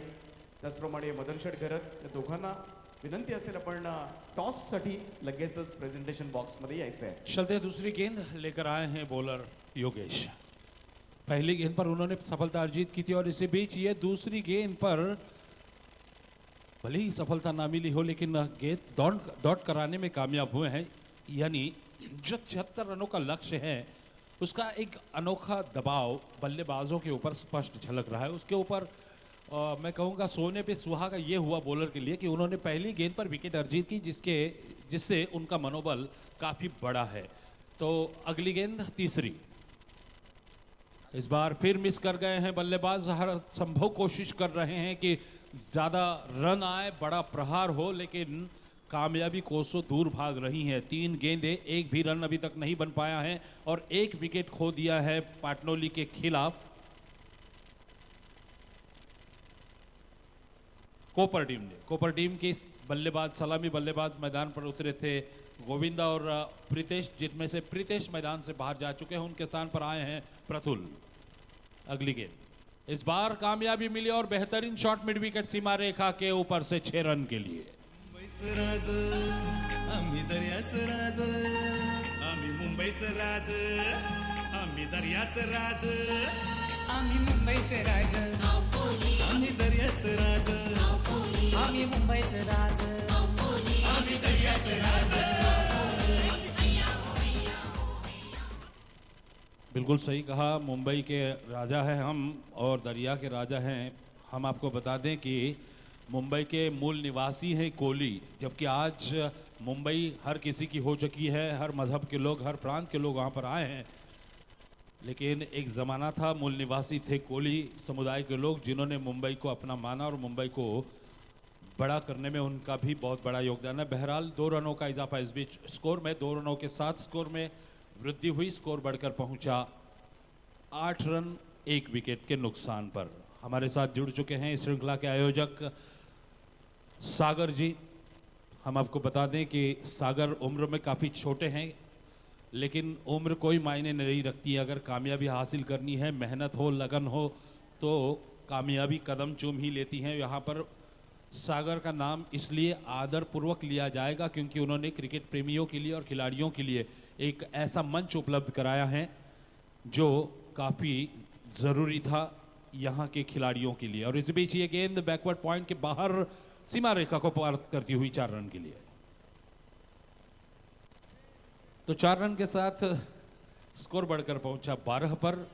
A: त्याचप्रमाणे मदन शेठ घरत, या दोघांना विनंती असेल आपण टॉससाठी लगेचच प्रेझेंटेशन बॉक्समध्ये यायचं आहे।
E: चलते दूसरी गेंद लेकर आए हैं बॉलर योगेश। पहली गेंद पर उन्होंने सफलता अर्जित की थी और इसी बीच ये दूसरी गेंद पर भले ही सफलता ना मिली हो लेकिन गेंद डॉट कराने में कामयाब हुए हैं। यानी जो 76 रनों का लक्ष्य है उसका एक अनोखा दबाव बल्लेबाजों के ऊपर स्पष्ट झलक रहा है। उसके ऊपर मैं कहूँगा सोने पे सुहागा ये हुआ बॉलर के लिए कि उन्होंने पहली गेंद पर विकेट अर्जित की, जिससे उनका मनोबल काफ़ी बड़ा है। तो अगली गेंद तीसरी, इस बार फिर मिस कर गए हैं बल्लेबाज। हर संभव कोशिश कर रहे हैं कि ज़्यादा रन आए, बड़ा प्रहार हो, लेकिन कामयाबी कोसों दूर भाग रही हैं। 3 गेंदें, एक भी रन अभी तक नहीं बन पाया है और 1 विकेट खो दिया है पाटनोली के खिलाफ कोपर टीम ने। कोपर टीम के बल्लेबाज, सलामी बल्लेबाज मैदान पर उतरे थे गोविंदा और प्रीतेश, जिनमें से प्रीतेश मैदान से बाहर जा चुके हैं। उनके स्थान पर आए हैं प्रफुल्ल। अगली गेंद, इस बार कामयाबी मिली और बेहतरीन शॉट मिड विकेट सीमा रेखा के ऊपर से 6 रन के लिए।
F: राज आम्ही दर्याचं राज आम्ही मुंबईचं राज आम्ही दर्याचं राज आम्ही मुंबईचे राज आम्ही दर्याचं राज आम्ही मुंबईचं राज आम्ही दर्याचं राज.
E: बिल्कुल सही कहा, मुंबई के राजा हैं हम और दरिया के राजा हैं. हम आपको बता दें कि मुंबई के मूल निवासी हैं कोली, जबकि आज मुंबई हर किसी की हो चुकी है. हर मज़हब के लोग, हर प्रांत के लोग वहाँ पर आए हैं. लेकिन एक ज़माना था, मूल निवासी थे कोली समुदाय के लोग, जिन्होंने मुंबई को अपना माना और मुंबई को बड़ा करने में उनका भी बहुत बड़ा योगदान है. बहरहाल 2 रनों का इजाफा इस बीच स्कोर में, 2 रनों के साथ स्कोर में वृद्धि हुई. स्कोर बढ़कर पहुंचा 8 रन 1 विकेट के नुकसान पर. हमारे साथ जुड़ चुके हैं इस श्रृंखला के आयोजक सागर जी. हम आपको बता दें कि सागर उम्र में काफ़ी छोटे हैं, लेकिन उम्र कोई मायने नहीं रखती है. अगर कामयाबी हासिल करनी है, मेहनत हो, लगन हो, तो कामयाबी कदम चूम ही लेती हैं. यहाँ पर सागर का नाम इसलिए आदरपूर्वक लिया जाएगा क्योंकि उन्होंने क्रिकेट प्रेमियों के लिए और खिलाड़ियों के लिए एक ऐसा मंच उपलब्ध कराया है जो काफ़ी ज़रूरी था यहाँ के खिलाड़ियों के लिए. और इस बीच ये गेंद बैकवर्ड पॉइंट के बाहर सीमा रेखा को पार करती हुई 4 रन के लिए. तो 4 रन के साथ स्कोर बढ़कर पहुंचा 12 पर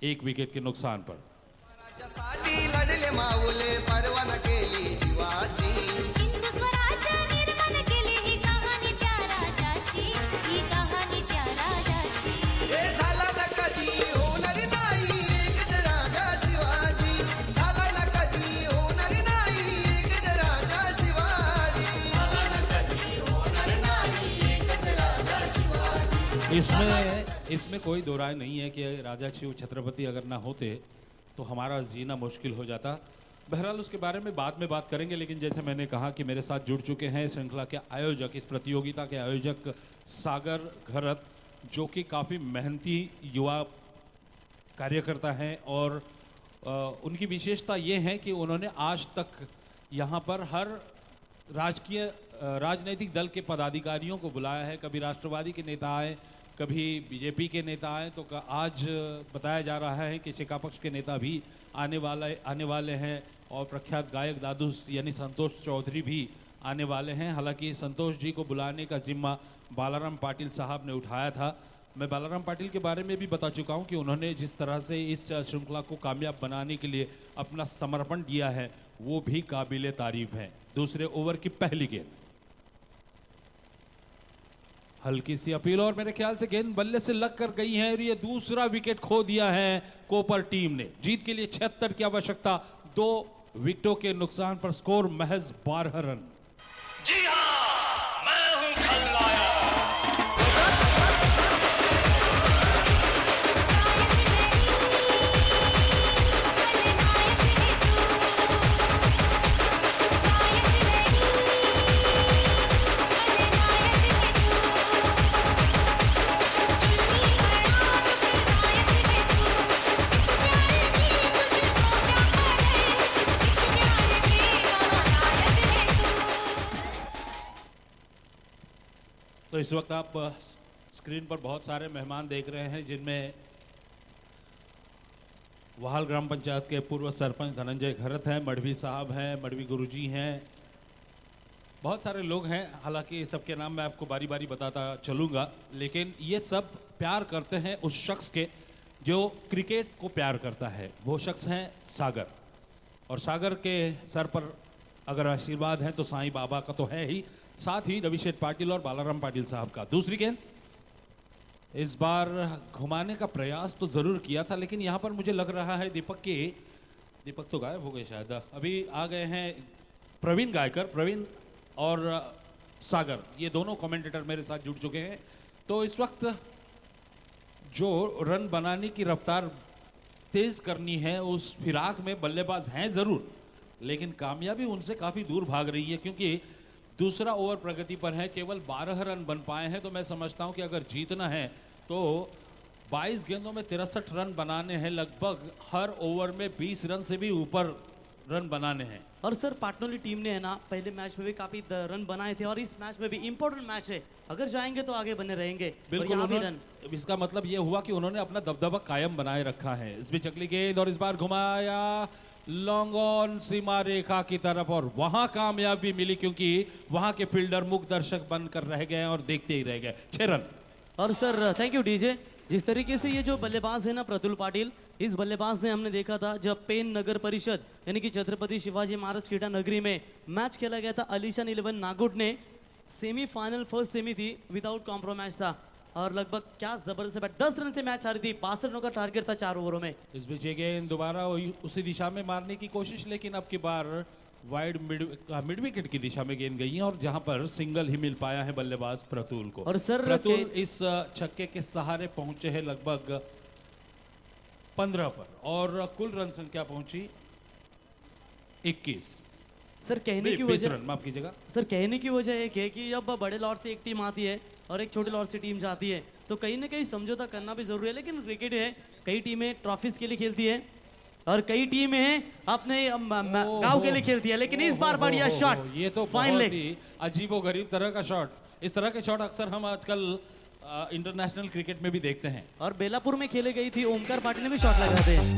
E: 1 विकेट के नुकसान पर.
G: राज्यासाठी लढले माऊले परवाना केली जीवाची
C: हिंदू स्वराज्य निर्माण केले ही कहाणी त्या राजाची, ही कहाणी त्या राजाची.
G: हे झाला ना कधी होणार नाही एकच राजा शिवाजी झाला ना कधी होणार नाही एकच राजा शिवाजी झाला ना कधी होणार नाही एकच राजा शिवाजी.
E: इसमें कोई दो राय नहीं है कि राजा शिव छत्रपति अगर ना होते तो हमारा जीना मुश्किल हो जाता. बहरहाल उसके बारे में बाद में बात करेंगे, लेकिन जैसे मैंने कहा कि मेरे साथ जुड़ चुके हैं श्रृंखला के आयोजक, इस प्रतियोगिता के आयोजक सागर घरत, जो कि काफ़ी मेहनती युवा कार्यकर्ता हैं. और उनकी विशेषता ये है कि उन्होंने आज तक यहाँ पर हर राजनीतिक दल के पदाधिकारियों को बुलाया है. कभी राष्ट्रवादी के नेता आए, कभी बीजेपी के नेता आए, तो आज बताया जा रहा है कि शिका पक्ष के नेता भी आने वाले हैं और प्रख्यात गायक दादू यानी संतोष चौधरी भी आने वाले हैं. हालांकि संतोष जी को बुलाने का जिम्मा बालाराम पाटिल साहब ने उठाया था. मैं बालाराम पाटिल के बारे में भी बता चुका हूं कि उन्होंने जिस तरह से इस श्रृंखला को कामयाब बनाने के लिए अपना समर्पण दिया है वो भी काबिले तारीफ है. दूसरे ओवर की पहली गेंद, हल्की सी अपील और मेरे ख्याल से गेंद बल्ले से लग कर गई है और ये दूसरा विकेट खो दिया है कोपर टीम ने. जीत के लिए 76 की आवश्यकता, 2 विकेटों के नुकसान पर स्कोर महज 12 रन.
H: जी हाँ, मैं हूं खलनायक.
E: तो इस वक्त आप स्क्रीन पर बहुत सारे मेहमान देख रहे हैं, जिनमें वाहल ग्राम पंचायत के पूर्व सरपंच धनंजय घरत हैं, मढ़वी साहब हैं, मढ़वी गुरुजी हैं, बहुत सारे लोग हैं. हालांकि सबके नाम मैं आपको बारी बारी बताता चलूँगा, लेकिन ये सब प्यार करते हैं उस शख्स के जो क्रिकेट को प्यार करता है. वो शख्स हैं सागर. और सागर के सर पर अगर आशीर्वाद है तो साईं बाबा का तो है ही, साथ ही रविशेठ पाटिल और बालाराम पाटिल साहब का. दूसरी गेंद इस बार घुमाने का प्रयास तो ज़रूर किया था, लेकिन यहाँ पर मुझे लग रहा है दीपक तो गायब हो गए शायद. अभी आ गए हैं प्रवीण गायकर. प्रवीण और सागर, ये दोनों कमेंटेटर मेरे साथ जुड़ चुके हैं. तो इस वक्त जो रन बनाने की रफ्तार तेज़ करनी है उस फिराक में बल्लेबाज हैं ज़रूर, लेकिन कामयाबी उनसे काफ़ी दूर भाग रही है, क्योंकि दूसरा ओवर प्रगति पर है. केवल 12 रन बन पाए हैं. तो मैं समझता हूं कि अगर जीतना है तो 22 गेंदों में 63 रन बनाने हैं. लगभग हर ओवर में 20 रन से भी ऊपर रन बनाने हैं.
I: और सर पाटनोली टीम ने है ना पहले मैच में भी काफी रन बनाए थे और इस मैच में भी इंपॉर्टेंट मैच है, अगर जाएंगे तो आगे बने रहेंगे। और
E: बिल्कुल
I: यहाँ भी रन
E: उन्होंने, इसका मतलब ये हुआ कि उन्होंने अपना दबदबा कायम बनाए रखा है। इस बीच अगली गेंद और इस बार घुमाया लॉन्ग ऑन सीमा रेखा की तरफ और वहां कामयाबी मिली क्योंकि वहां के फील्डर मुख दर्शक बनकर रह गए और देखते ही रह गए। 6 रन।
I: और सर थैंक यू डीजे। जिस तरीके से ये जो बल्लेबाज है ना प्रतुल पाटिल, इस बल्लेबाज ने हमने देखा था जब पेन नगर परिषद यानी कि छत्रपति शिवाजी महाराज क्रीडा नगरी में मैच खेला गया था, अलीशान 11 नागोट ने सेमीफाइनल फर्स्ट सेमी थी, विदाउट कॉम्प्रोमाइज था और लगभग क्या जबरदस्त बैट 10 रन से मैच हारी थी। 62 रनों का टारगेट था 4 ओवरों में।
E: इस बीच ये गेंद दोबारा उसी दिशा में मारने की कोशिश, लेकिन अब की बार वाइड मिड विकेट की दिशा में गेंद गई है और जहां पर सिंगल ही मिल पाया है बल्लेबाज प्रतुल को।
I: और सर
E: प्रतुल इस छक्के के सहारे पहुंचे हैं लगभग 15 पर और कुल रन संख्या पहुंची 21।
I: सर कहने की
E: 20
I: वजह
E: रन, माफ कीजिएगा।
I: सर कहने की वजह एक है कि जब बड़े लॉट से एक टीम आती है और एक छोटे लॉट से टीम जाती है तो कहीं ना कहीं समझौता करना भी जरूरी है, लेकिन क्रिकेट है, कई टीमें ट्रॉफीज के लिए खेलती है और कई टीमें अपने गांव के लिए खेलती है, लेकिन इस बार बढ़िया शॉट,
E: ये तो
I: फाइन
E: बहुत
I: लेग।
E: ही अजीबो गरीब तरह का शॉट। इस तरह के शॉट अक्सर हम आजकल इंटरनेशनल क्रिकेट में भी देखते हैं।
I: और बेलापुर में खेले गई थी, ओमकार पाटिल ने भी शॉट लगाते हैं।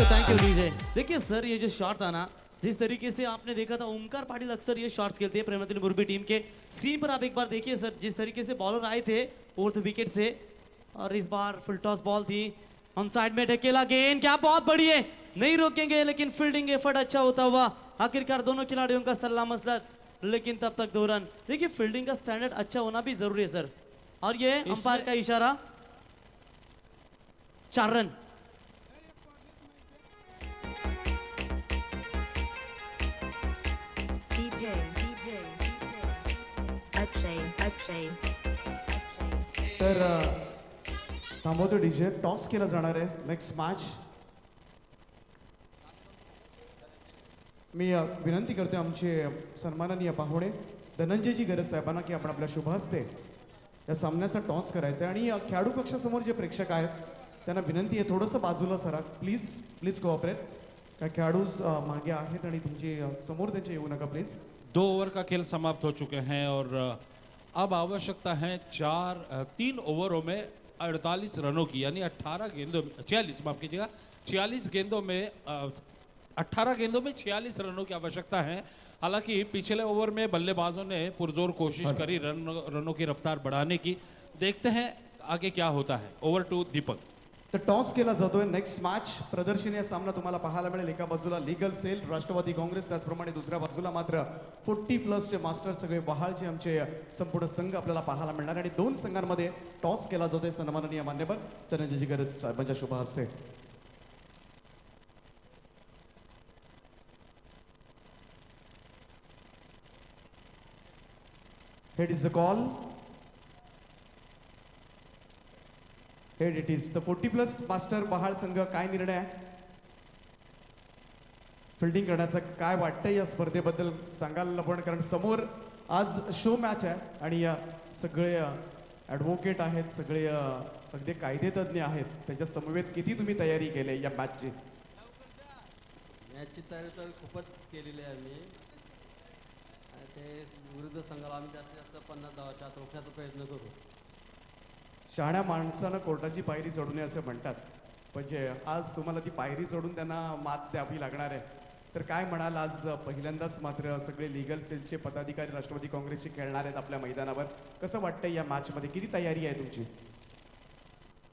I: Thank you DJ. देखिए सर ये जो शॉट था ना, जिस तरीके से आपने देखा था ओमकार पाटिल अक्सर ये शॉट्स खेलते हैं प्रेमनंदिनी मुर्बी टीम के। स्क्रीन पर आप एक बार देखिए सर, जिस तरीके से बॉलर आए थे 4th विकेट से और इस बार फुल टॉस बॉल थी, ऑन साइड में ढकेला गेंद, क्या बहुत बड़ी है, नहीं रोकेंगे, लेकिन फील्डिंग एफर्ट अच्छा होता हुआ आखिरकार दोनों खिलाड़ियों का सल्ला मसलत, लेकिन तब तक 2 रन। देखिए फील्डिंग का स्टैंडर्ड अच्छा होना भी जरूरी है सर, और ये अंपायर का इशारा 4 रन।
J: अक्षय
A: तर थांबवतो डीजे, टॉस केला जाणार आहे नेक्स्ट मॅच। मी विनंती करते आमचे सन्माननीय पाहुणे धनंजयजी गरज साहेबांना की आपण आपल्या शुभ हस्ते या सामन्याचा टॉस करायचा आहे आणि खेळाडू कक्षासमोर जे प्रेक्षक आहेत त्यांना विनंती आहे थोडंसं बाजूला सरा, प्लीज कोऑपरेट। काय खेळाडू मागे आहेत आणि तुमचे समोर त्याचे येऊ नका प्लीज।
E: 2 ओवर का खेल समाप्त हो चुके हैं और अब आवश्यकता है 3 ओवरों में 48 रनों की, यानी 18 गेंदों में 46, माफ कीजिएगा 46 गेंदों में 18 गेंदों में 46 रनों की आवश्यकता है। हालांकि पिछले ओवर में बल्लेबाजों ने पुरजोर कोशिश करी रनों की रफ्तार बढ़ाने की। देखते हैं आगे क्या होता है। Over to Deepak.
A: तर टॉस केला जातोय नेक्स्ट मॅच प्रदर्शनीय सामना तुम्हाला पाहायला मिळेल। एका बाजूला लीगल सेल राष्ट्रवादी काँग्रेस, त्याचप्रमाणे दुसऱ्या बाजूला मात्र 40+ चे मास्टर सगळे वहाळचे आमचे संपूर्ण संघ आपल्याला पाहायला मिळणार आणि 2 संघांमध्ये टॉस केला जातोय। सन्माननीय मान्यवर धनंजयजी गरज साहेबांच्या शुभ हस्ते। Head is the call, head it is the 40+ master Bahal संघ। काय निर्णय आहे फिल्डिंग करण्याचा, काय वाटतंय या स्पर्धेबद्दल सांगाल आपण, कारण समोर आज शो मॅच आहे आणि या सगळे ॲडव्होकेट आहेत, सगळे अगदी कायदेतज्ञ आहेत, त्यांच्या समवेत किती तुम्ही तयारी केली या मॅचची?
K: मॅचची तयारी तर खूपच केलेली आहे आम्ही, आणि ते विरुद्ध संघाला आम्ही जास्तीत जास्त 50 धावाच्या आत रोखण्याचा प्रयत्न करू।
A: शहाण्या माणसानं कोर्टाची पायरी चढू नये असं म्हणतात, म्हणजे आज तुम्हाला ती पायरी चढून त्यांना मात द्यावी लागणार आहे। तर काय म्हणाल, आज पहिल्यांदाच मात्र सगळे लीगल सेलचे पदाधिकारी राष्ट्रवादी काँग्रेसचे खेळणार आहेत आपल्या मैदानावर, कसं वाटतंय या मॅचमध्ये, किती तयारी आहे तुमची?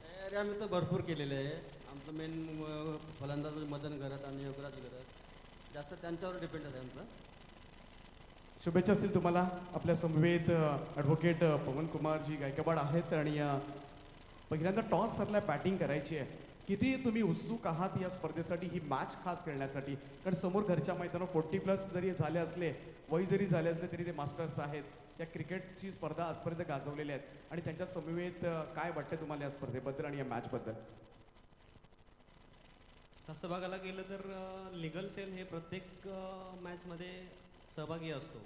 K: तयारी आम्ही तर भरपूर केलेली आहे। आमचं मेन फलंदाज मदन घरत आणि योगराज घरत, जास्त त्यांच्यावर डिपेंड आहे आमचं।
A: शुभेच्छा असतील तुम्हाला। आपल्या समवेत ॲडव्होकेट पवन कुमारजी गायकवाड आहेत आणि पहिल्यांदा टॉस सरला बॅटिंग करायची आहे। किती तुम्ही उत्सुक आहात या स्पर्धेसाठी, ही मॅच खास खेळण्यासाठी? कारण समोर घरच्या मैदानावर 40+ जरी झाले असले, वय जरी झाले असले तरी ते मास्टर्स आहेत, या क्रिकेटची स्पर्धा आजपर्यंत गाजवलेल्या आहेत आणि त्यांच्या समवेत काय वाटतं तुम्हाला या स्पर्धेबद्दल आणि या मॅचबद्दल?
L: तसं बघायला गेलं तर लीगल सेल हे प्रत्येक मॅचमध्ये सहभागी असतो,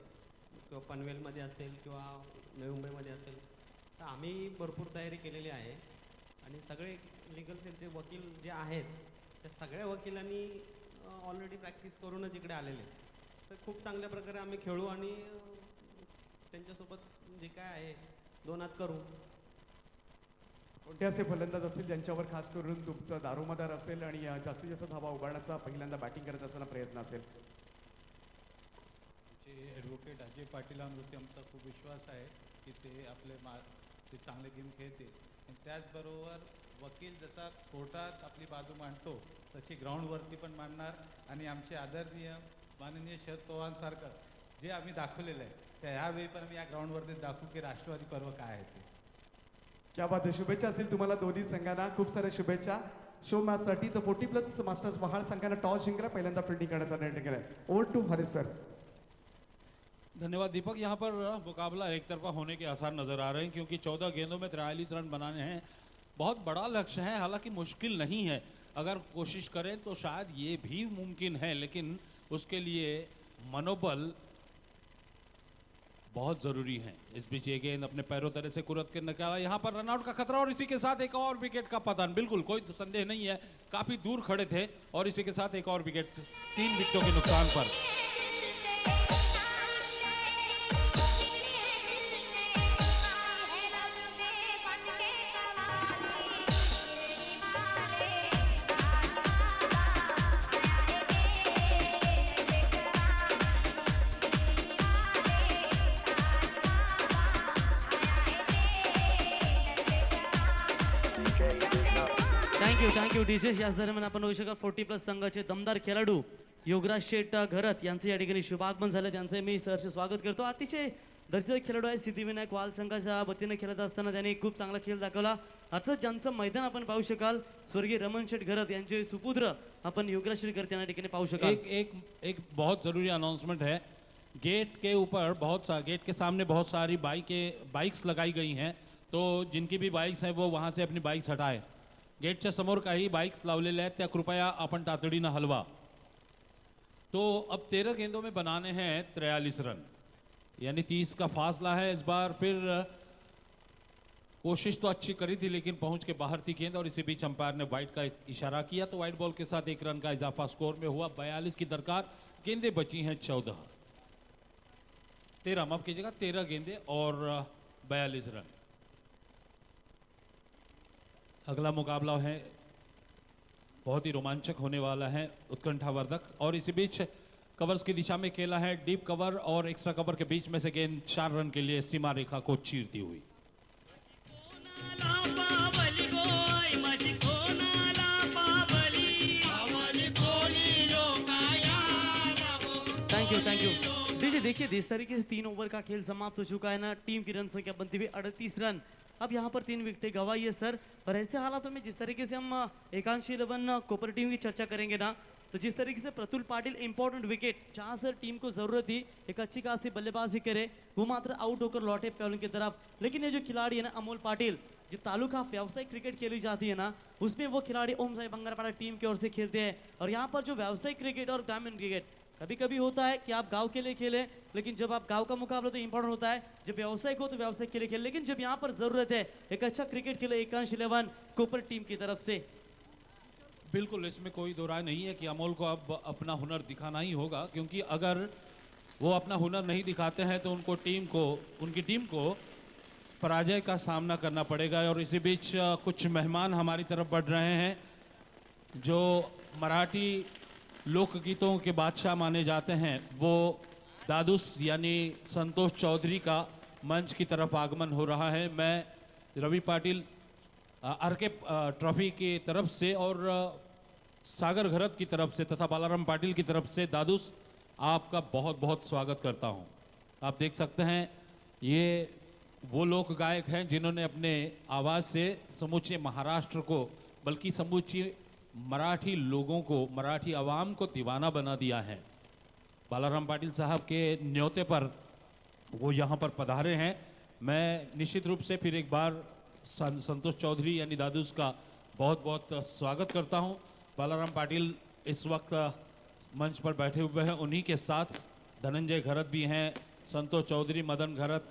K: किंवा पनवेलमध्ये असेल किंवा नवी मुंबईमध्ये असेल, तर आम्ही भरपूर तयारी केलेली आहे आणि सगळे लिगल सेलचे वकील जे आहेत त्या सगळ्या वकिलांनी ऑलरेडी प्रॅक्टिस करूनच इकडे आलेले आहेत. तर खूप चांगल्या प्रकारे आम्ही खेळू आणि त्यांच्यासोबत जे काय आहे दोन हात करू.
L: कोणते असे फलंदाज असतील ज्यांच्यावर खास करून तुमचा दारोमदार असेल आणि जास्तीत जास्त धावा उभारण्याचा पहिल्यांदा बॅटिंग करत असताना प्रयत्न असेल?
E: आमचे ॲडव्होकेट अजय पाटीलांवरती आमचा खूप विश्वास आहे की ते ते चांगले गेम खेळतील. आणि त्याचबरोबर वकील जसा कोर्टात आपली बाजू मांडतो तशी ग्राउंडवरती पण मांडणार आणि आमचे आदरणीय माननीय शरद पवारांसारखं जे आम्ही दाखवलेलं आहे त्या ह्यावेळी पण आम्ही या ग्राउंडवरती दाखवू की राष्ट्रवादी पर्व काय आहे ते.
L: क्या बात आहे. शुभेच्छा असतील तुम्हाला दोन्ही संघांना, खूप साऱ्या शुभेच्छा. शो मॅचसाठी तर 40+ मास्टर्स महाळ संघानं टॉस जिंकला, पहिल्यांदा फिल्डिंग करण्याचा निर्णय केला. Over to Harish sir.
E: धन्यवाद दीपक। यहाँ पर मुकाबला एक तरफा होने के आसार नज़र आ रहे हैं क्योंकि 14 गेंदों में 43 रन बनाने हैं। बहुत बड़ा लक्ष्य है, हालांकि मुश्किल नहीं है। अगर कोशिश करें तो शायद ये भी मुमकिन है, लेकिन उसके लिए मनोबल बहुत ज़रूरी है। इस बीच ये गेंद अपने पैरों तरह से कुरत के निकाला, यहाँ पर रनआउट का खतरा और इसी के साथ एक और विकेट का पतन। बिल्कुल कोई संदेह नहीं है, काफ़ी दूर खड़े थे और इसी के साथ एक और विकेट, 3 विकेटों के नुकसान पर।
I: Thank you DJ. याच दरम्यान आपण होऊ शकाल 40+ संघाचे दमदार खेळाडू योगराज शेठ घरत यांचे या ठिकाणी शुभागमन झालं. त्यांचे मी सहर्ष स्वागत करतो. अतिशय दर्जेदार खेळाडू आहे. सिद्धिविनायक वाल संघाच्या वतीने खेळत असताना त्यांनी खूप चांगला खेळ दाखवला. अर्थात ज्यांचं मैदान आपण पाहू शकाल स्वर्गीय रमण शेठ घरत यांचे सुपुत्र आपण योगराज शेठ घरत यांना ठिकाणी पाहू शकाल.
E: एक बहुत ज़रूरी अनाउंसमेंट है। गेट के ऊपर गेट के सामने बहुत सारी बाइक्स लगाई गई हैं, तो जिनकी भी बाइक्स हैं वो वहाँ से अपनी बाइक्स हटाएं. गेटच्या समोर काही बाइक्स लावलेल्या आहेत त्या कृपया आपण तातडीनं हलवा. तो अब 13 गेंदों में बनाने हैं 43 रन, यानी 30 का फासला है. इस बार फिर कोशिश तो अच्छी करी थी लेकिन पहुंच के बाहर थी गेंद और इसी बीच अंपायर ने वाइड का इशारा किया तो वाइड बॉल के साथ 1 रन का इजाफा स्कोर में हुआ. 42 की दरकार. गेंदें बची हैं 13 माफ कीजिएगा 13 गेंदें और 42 रन. अगला मुकाबला है बहुत ही रोमांचक होने वाला है, उत्कंठावर्धक. और इसी बीच कवर्स की दिशा में खेला है डीप कवर और एक्स्ट्रा कवर के बीच में से गेंद 4 रन के लिए सीमा रेखा को चीरती हुई.
I: Thank you DJ. देखिए जिस तरीके से 3 ओवर का खेल समाप्त हो चुका है ना, टीम की रन संख्या बनती हुई 38 रन. अब यहाँ पर 3 विकेटें गंवाई है सर. और ऐसे हालातों में जिस तरीके से हम एकांशी 11 कोपर टीम की चर्चा करेंगे ना, तो जिस तरीके से प्रतुल पाटिल इंपॉर्टेंट विकेट जहाँ सर टीम को ज़रूरत थी एक अच्छी खासी बल्लेबाजी करे, वो मात्र आउट होकर लौटे पहलू की तरफ. लेकिन ये जो खिलाड़ी है ना अमोल पाटिल, जो तालुका व्यावसायिक क्रिकेट खेली जाती है ना, उसमें वो खिलाड़ी ओम साई बंगारपाड़ा टीम की ओर से खेलते हैं. और यहाँ पर जो व्यावसायिक क्रिकेट और ग्रामीण क्रिकेट कभी कभी होता है कि आप गांव के लिए खेलें, लेकिन जब आप गांव का मुकाबला तो इंपॉर्टेंट होता है. जब व्यावसायिक हो तो व्यावसायिक के लिए खेले, लेकिन जब यहाँ पर ज़रूरत है एक अच्छा क्रिकेट खेले एकांश 11 कोपर टीम की तरफ से.
E: बिल्कुल इसमें कोई दो राय नहीं है कि अमोल को अब अपना हुनर दिखाना ही होगा, क्योंकि अगर वो अपना हुनर नहीं दिखाते हैं तो उनकी टीम को पराजय का सामना करना पड़ेगा. और इसी बीच कुछ मेहमान हमारी तरफ बढ़ रहे हैं जो मराठी लोकगीतों के बादशाह माने जाते हैं. वो दादूस यानी संतोष चौधरी का मंच की तरफ आगमन हो रहा है. मैं रवि पाटिल आरके ट्रॉफी की तरफ से और सागर घरत की तरफ से तथा बालाराम पाटिल की तरफ से दादूस आपका बहुत बहुत स्वागत करता हूं. आप देख सकते हैं ये वो लोक गायक हैं जिन्होंने अपने आवाज़ से समूचे महाराष्ट्र को बल्कि समूची मराठी लोगों को, मराठी आवाम को दीवाना बना दिया है. बालाराम पाटिल साहब के न्योते पर वो यहाँ पर पधारे हैं. मैं निश्चित रूप से फिर एक बार संतोष चौधरी यानी दादूस का बहुत बहुत स्वागत करता हूँ. बालाराम पाटिल इस वक्त मंच पर बैठे हुए हैं, उन्हीं के साथ धनंजय घरत भी हैं, संतोष चौधरी, मदन घरत,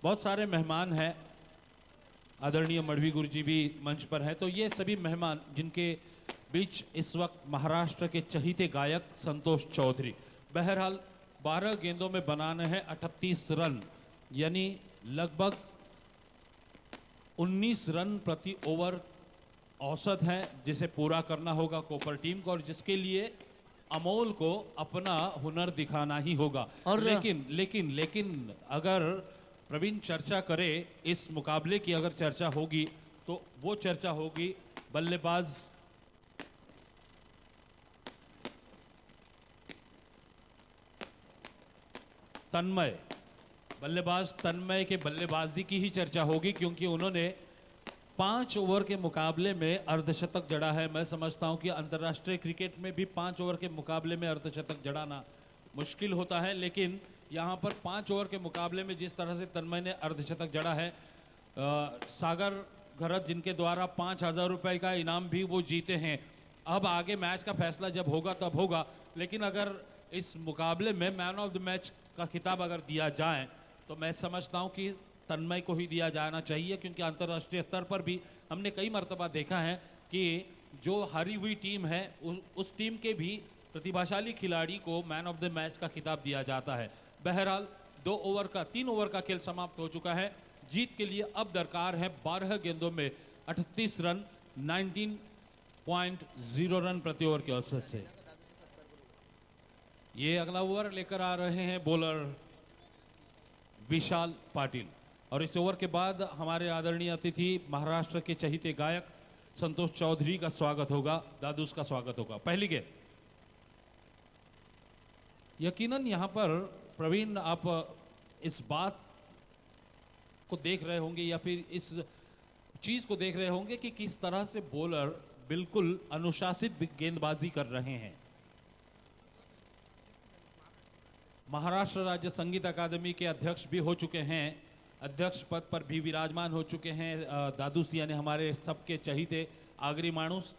E: बहुत सारे मेहमान हैं। आदरणीय मढ़वी गुरु जी भी मंच पर हैं। तो ये सभी मेहमान जिनके बीच इस वक्त महाराष्ट्र के चहीते गायक संतोष चौधरी। बहरहाल 12 गेंदों में बनाने हैं 38 रन, यानी लगभग 19 रन प्रति ओवर औसत है, जिसे पूरा करना होगा कोपर टीम को, और जिसके लिए अमोल को अपना हुनर दिखाना ही होगा।
I: और
E: लेकिन अगर प्रवीण चर्चा करे इस मुकाबले की, अगर चर्चा होगी तो वो चर्चा होगी बल्लेबाज तन्मय के बल्लेबाजी की ही चर्चा होगी, क्योंकि उन्होंने 5 ओवर के मुकाबले में अर्धशतक जड़ा है। मैं समझता हूं कि अंतर्राष्ट्रीय क्रिकेट में भी 5 ओवर के मुकाबले में अर्धशतक जड़ाना मुश्किल होता है, लेकिन यहाँ पर 5 ओवर के मुकाबले में जिस तरह से तन्मय ने अर्धशतक जड़ा है, सागर घरत जिनके द्वारा 5,000 रुपये का इनाम भी वो जीते हैं। अब आगे मैच का फैसला जब होगा तब होगा, लेकिन अगर इस मुकाबले में मैन ऑफ द मैच का खिताब अगर दिया जाए तो मैं समझता हूं कि तन्मय को ही दिया जाना चाहिए, क्योंकि अंतर्राष्ट्रीय स्तर पर भी हमने कई मर्तबा देखा है कि जो हारी हुई टीम है उस टीम के भी प्रतिभाशाली खिलाड़ी को मैन ऑफ द मैच का खिताब दिया जाता है। बहरहाल 3 ओवर का खेल समाप्त हो चुका है। जीत के लिए अब दरकार है 12 गेंदों में 38 रन, 19.0 रन प्रति ओवर के औसत से। ये अगला ओवर लेकर आ रहे हैं बॉलर विशाल पाटिल, और इस ओवर के बाद हमारे आदरणीय अतिथि महाराष्ट्र के चहीते गायक संतोष चौधरी का स्वागत होगा, दादूस का स्वागत होगा। पहली गेंद, यकीनन यहाँ पर प्रवीण आप इस बात को देख रहे होंगे या फिर इस चीज को देख रहे होंगे कि किस तरह से बॉलर बिल्कुल अनुशासित गेंदबाजी कर रहे हैं। महाराष्ट्र राज्य संगीत अकादमी के अध्यक्ष भी हो चुके हैं, अध्यक्ष पद पर भी विराजमान हो चुके हैं दादूस, यानी हमारे सबके चहीते आगरी मानुस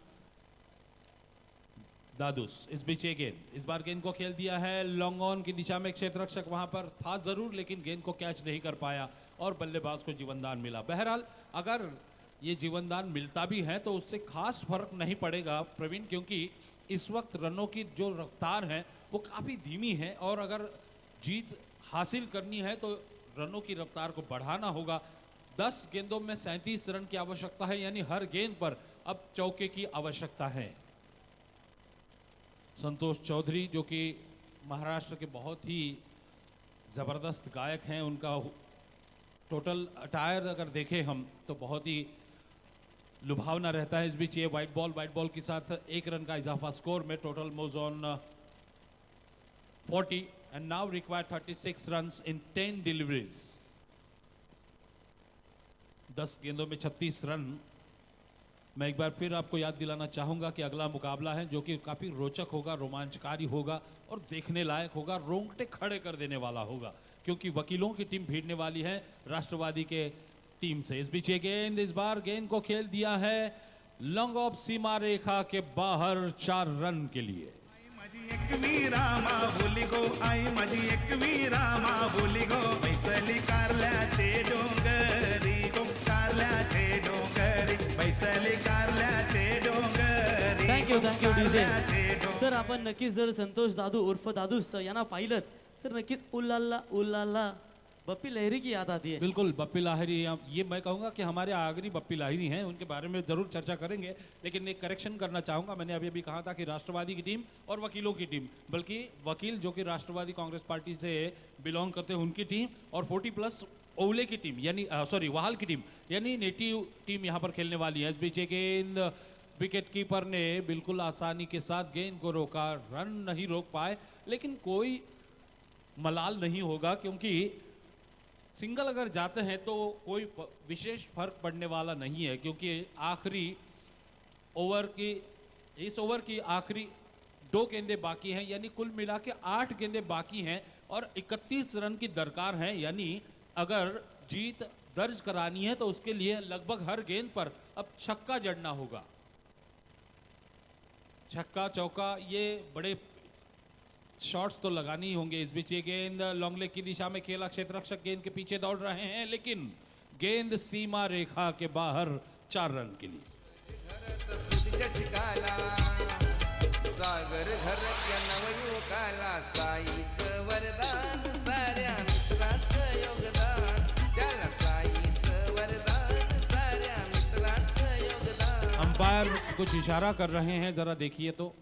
E: दादूस। इस बीच ये गेंद, इस बार गेंद को खेल दिया है लॉन्ग ऑन की दिशा में। क्षेत्र रक्षक वहां पर था जरूर, लेकिन गेंद को कैच नहीं कर पाया और बल्लेबाज को जीवनदान मिला। बहरहाल अगर ये जीवनदान मिलता भी है तो उससे खास फर्क नहीं पड़ेगा प्रवीण, क्योंकि इस वक्त रनों की जो रफ्तार है वो काफ़ी धीमी है, और अगर जीत हासिल करनी है तो रनों की रफ्तार को बढ़ाना होगा। 10 गेंदों में 37 रन की आवश्यकता है, यानी हर गेंद पर अब चौके की आवश्यकता है। संतोष चौधरी जो कि महाराष्ट्र के बहुत ही ज़बरदस्त गायक हैं, उनका टोटल अटायर अगर देखें हम तो बहुत ही लुभावना रहता है। इस बीच ये वाइट बॉल के साथ 1 रन का इजाफा स्कोर में। Total moves on 40 end now require 36 runs in 10 deliveries. 10 गेंदों में 36 रन। मैं एक बार फिर आपको याद दिलाना चाहूंगा कि अगला मुकाबला है जो कि काफ़ी रोचक होगा, रोमांचकारी होगा और देखने लायक होगा, रोंगटे खड़े कर देने वाला होगा, क्योंकि वकीलों की टीम भिड़ने वाली है राष्ट्रवादी के टीम से। इस बीच ये गेंद, इस बार गेंद को खेल दिया है लॉन्ग ऑफ सीमा रेखा के बाहर 4 रन के लिए।
F: एकवी रामा बोली गो, आई माझी एकवी रामा बोली गो, बैसली कारल्याचे डोंगरी गो, कारल्याचे डोंगरी, बैसली कारल्याचे डोंगरी।
I: Thank you DJ sir. आपण नक्कीच जर संतोष दादू उर्फ दादूस यांना पाहिलं तर नक्कीच उल्लाला उल्लाला बप्पी लहरी की याद आती है.
E: बिल्कुल बप्पी लाहिरी, ये मैं कहूँगा कि हमारे आगरी बप्पी लाहिरी हैं, उनके बारे में ज़रूर चर्चा करेंगे, लेकिन एक करेक्शन करना चाहूँगा. मैंने अभी अभी कहा था कि राष्ट्रवादी की टीम और वकीलों की टीम, बल्कि वकील जो कि राष्ट्रवादी कांग्रेस पार्टी से बिलोंग करते हैं उनकी टीम, और 40+ ओवले की टीम यानी वाहल की टीम यानी नेटिव टीम यहाँ पर खेलने वाली है. इस बीच गेंद विकेट कीपर ने बिल्कुल आसानी के साथ गेंद को रोका, रन नहीं रोक पाए, लेकिन कोई मलाल नहीं होगा क्योंकि सिंगल अगर जाते हैं तो कोई विशेष फर्क पड़ने वाला नहीं है, क्योंकि आखिरी ओवर की इस ओवर की आखिरी 2 गेंदें बाकी हैं, यानी कुल मिला के 8 गेंदें बाकी हैं और 31 रन की दरकार है. यानी अगर जीत दर्ज करानी है तो उसके लिए लगभग हर गेंद पर अब छक्का जड़ना होगा. छक्का चौका ये बड़े शॉट्स तो लगानी ही होंगे। इस बीच ये गेंद लॉन्ग लेग की दिशा में खेला, क्षेत्र रक्षक गेंद के पीछे दौड़ रहे हैं, लेकिन गेंद सीमा रेखा के बाहर 4 रन के लिए।
B: शिकाला सागर घरच्या नवयुवकाला साईचं वरदान, साऱ्या मित्राचं योगदान, त्याला साईचं वरदान, साऱ्या मित्राचं योगदान।
E: अंपायर कुछ इशारा कर रहे हैं, जरा देखिए तो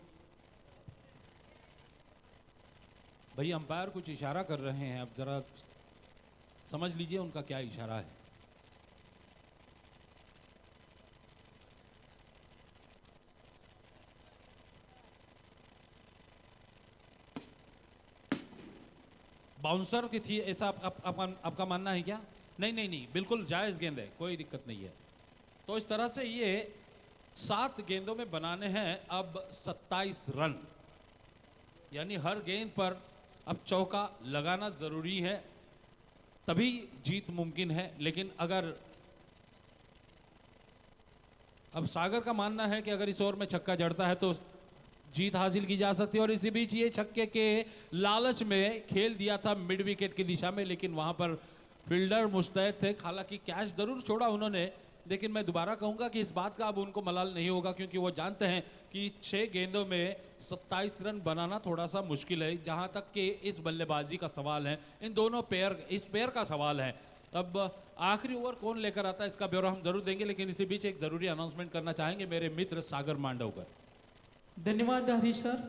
E: भाई, अंपायर कुछ इशारा कर रहे हैं, अब जरा समझ लीजिए उनका क्या इशारा है। बाउंसर की थी ऐसा आपका मानना है क्या? नहीं नहीं नहीं, बिल्कुल जायज़ गेंद है, कोई दिक्कत नहीं है। तो इस तरह से ये 7 गेंदों में बनाने हैं अब 27 रन, यानी हर गेंद पर अब चौका लगाना ज़रूरी है, तभी जीत मुमकिन है। लेकिन अगर अब सागर का मानना है कि अगर इस ओवर में छक्का जड़ता है तो जीत हासिल की जा सकती है, और इसी बीच ये छक्के के लालच में खेल दिया था मिड विकेट की दिशा में, लेकिन वहां पर फील्डर मुस्तैद थे। हालांकि कैच जरूर छोड़ा उन्होंने, लेकिन मैं दोबारा कहूंगा कि इस बात का अब उनको मलाल नहीं होगा, क्योंकि वो जानते हैं कि 6 गेंदों में 27 रन बनाना थोड़ा सा मुश्किल है। जहां तक कि इस बल्लेबाजी का सवाल है, इन दोनों इस पेयर का सवाल है। अब आखिरी ओवर कौन लेकर आता है इसका ब्यौरा हम जरूर देंगे, लेकिन इसी बीच एक जरूरी अनाउंसमेंट करना चाहेंगे मेरे मित्र सागर मांडवकर।
M: धन्यवाद हरीश सर।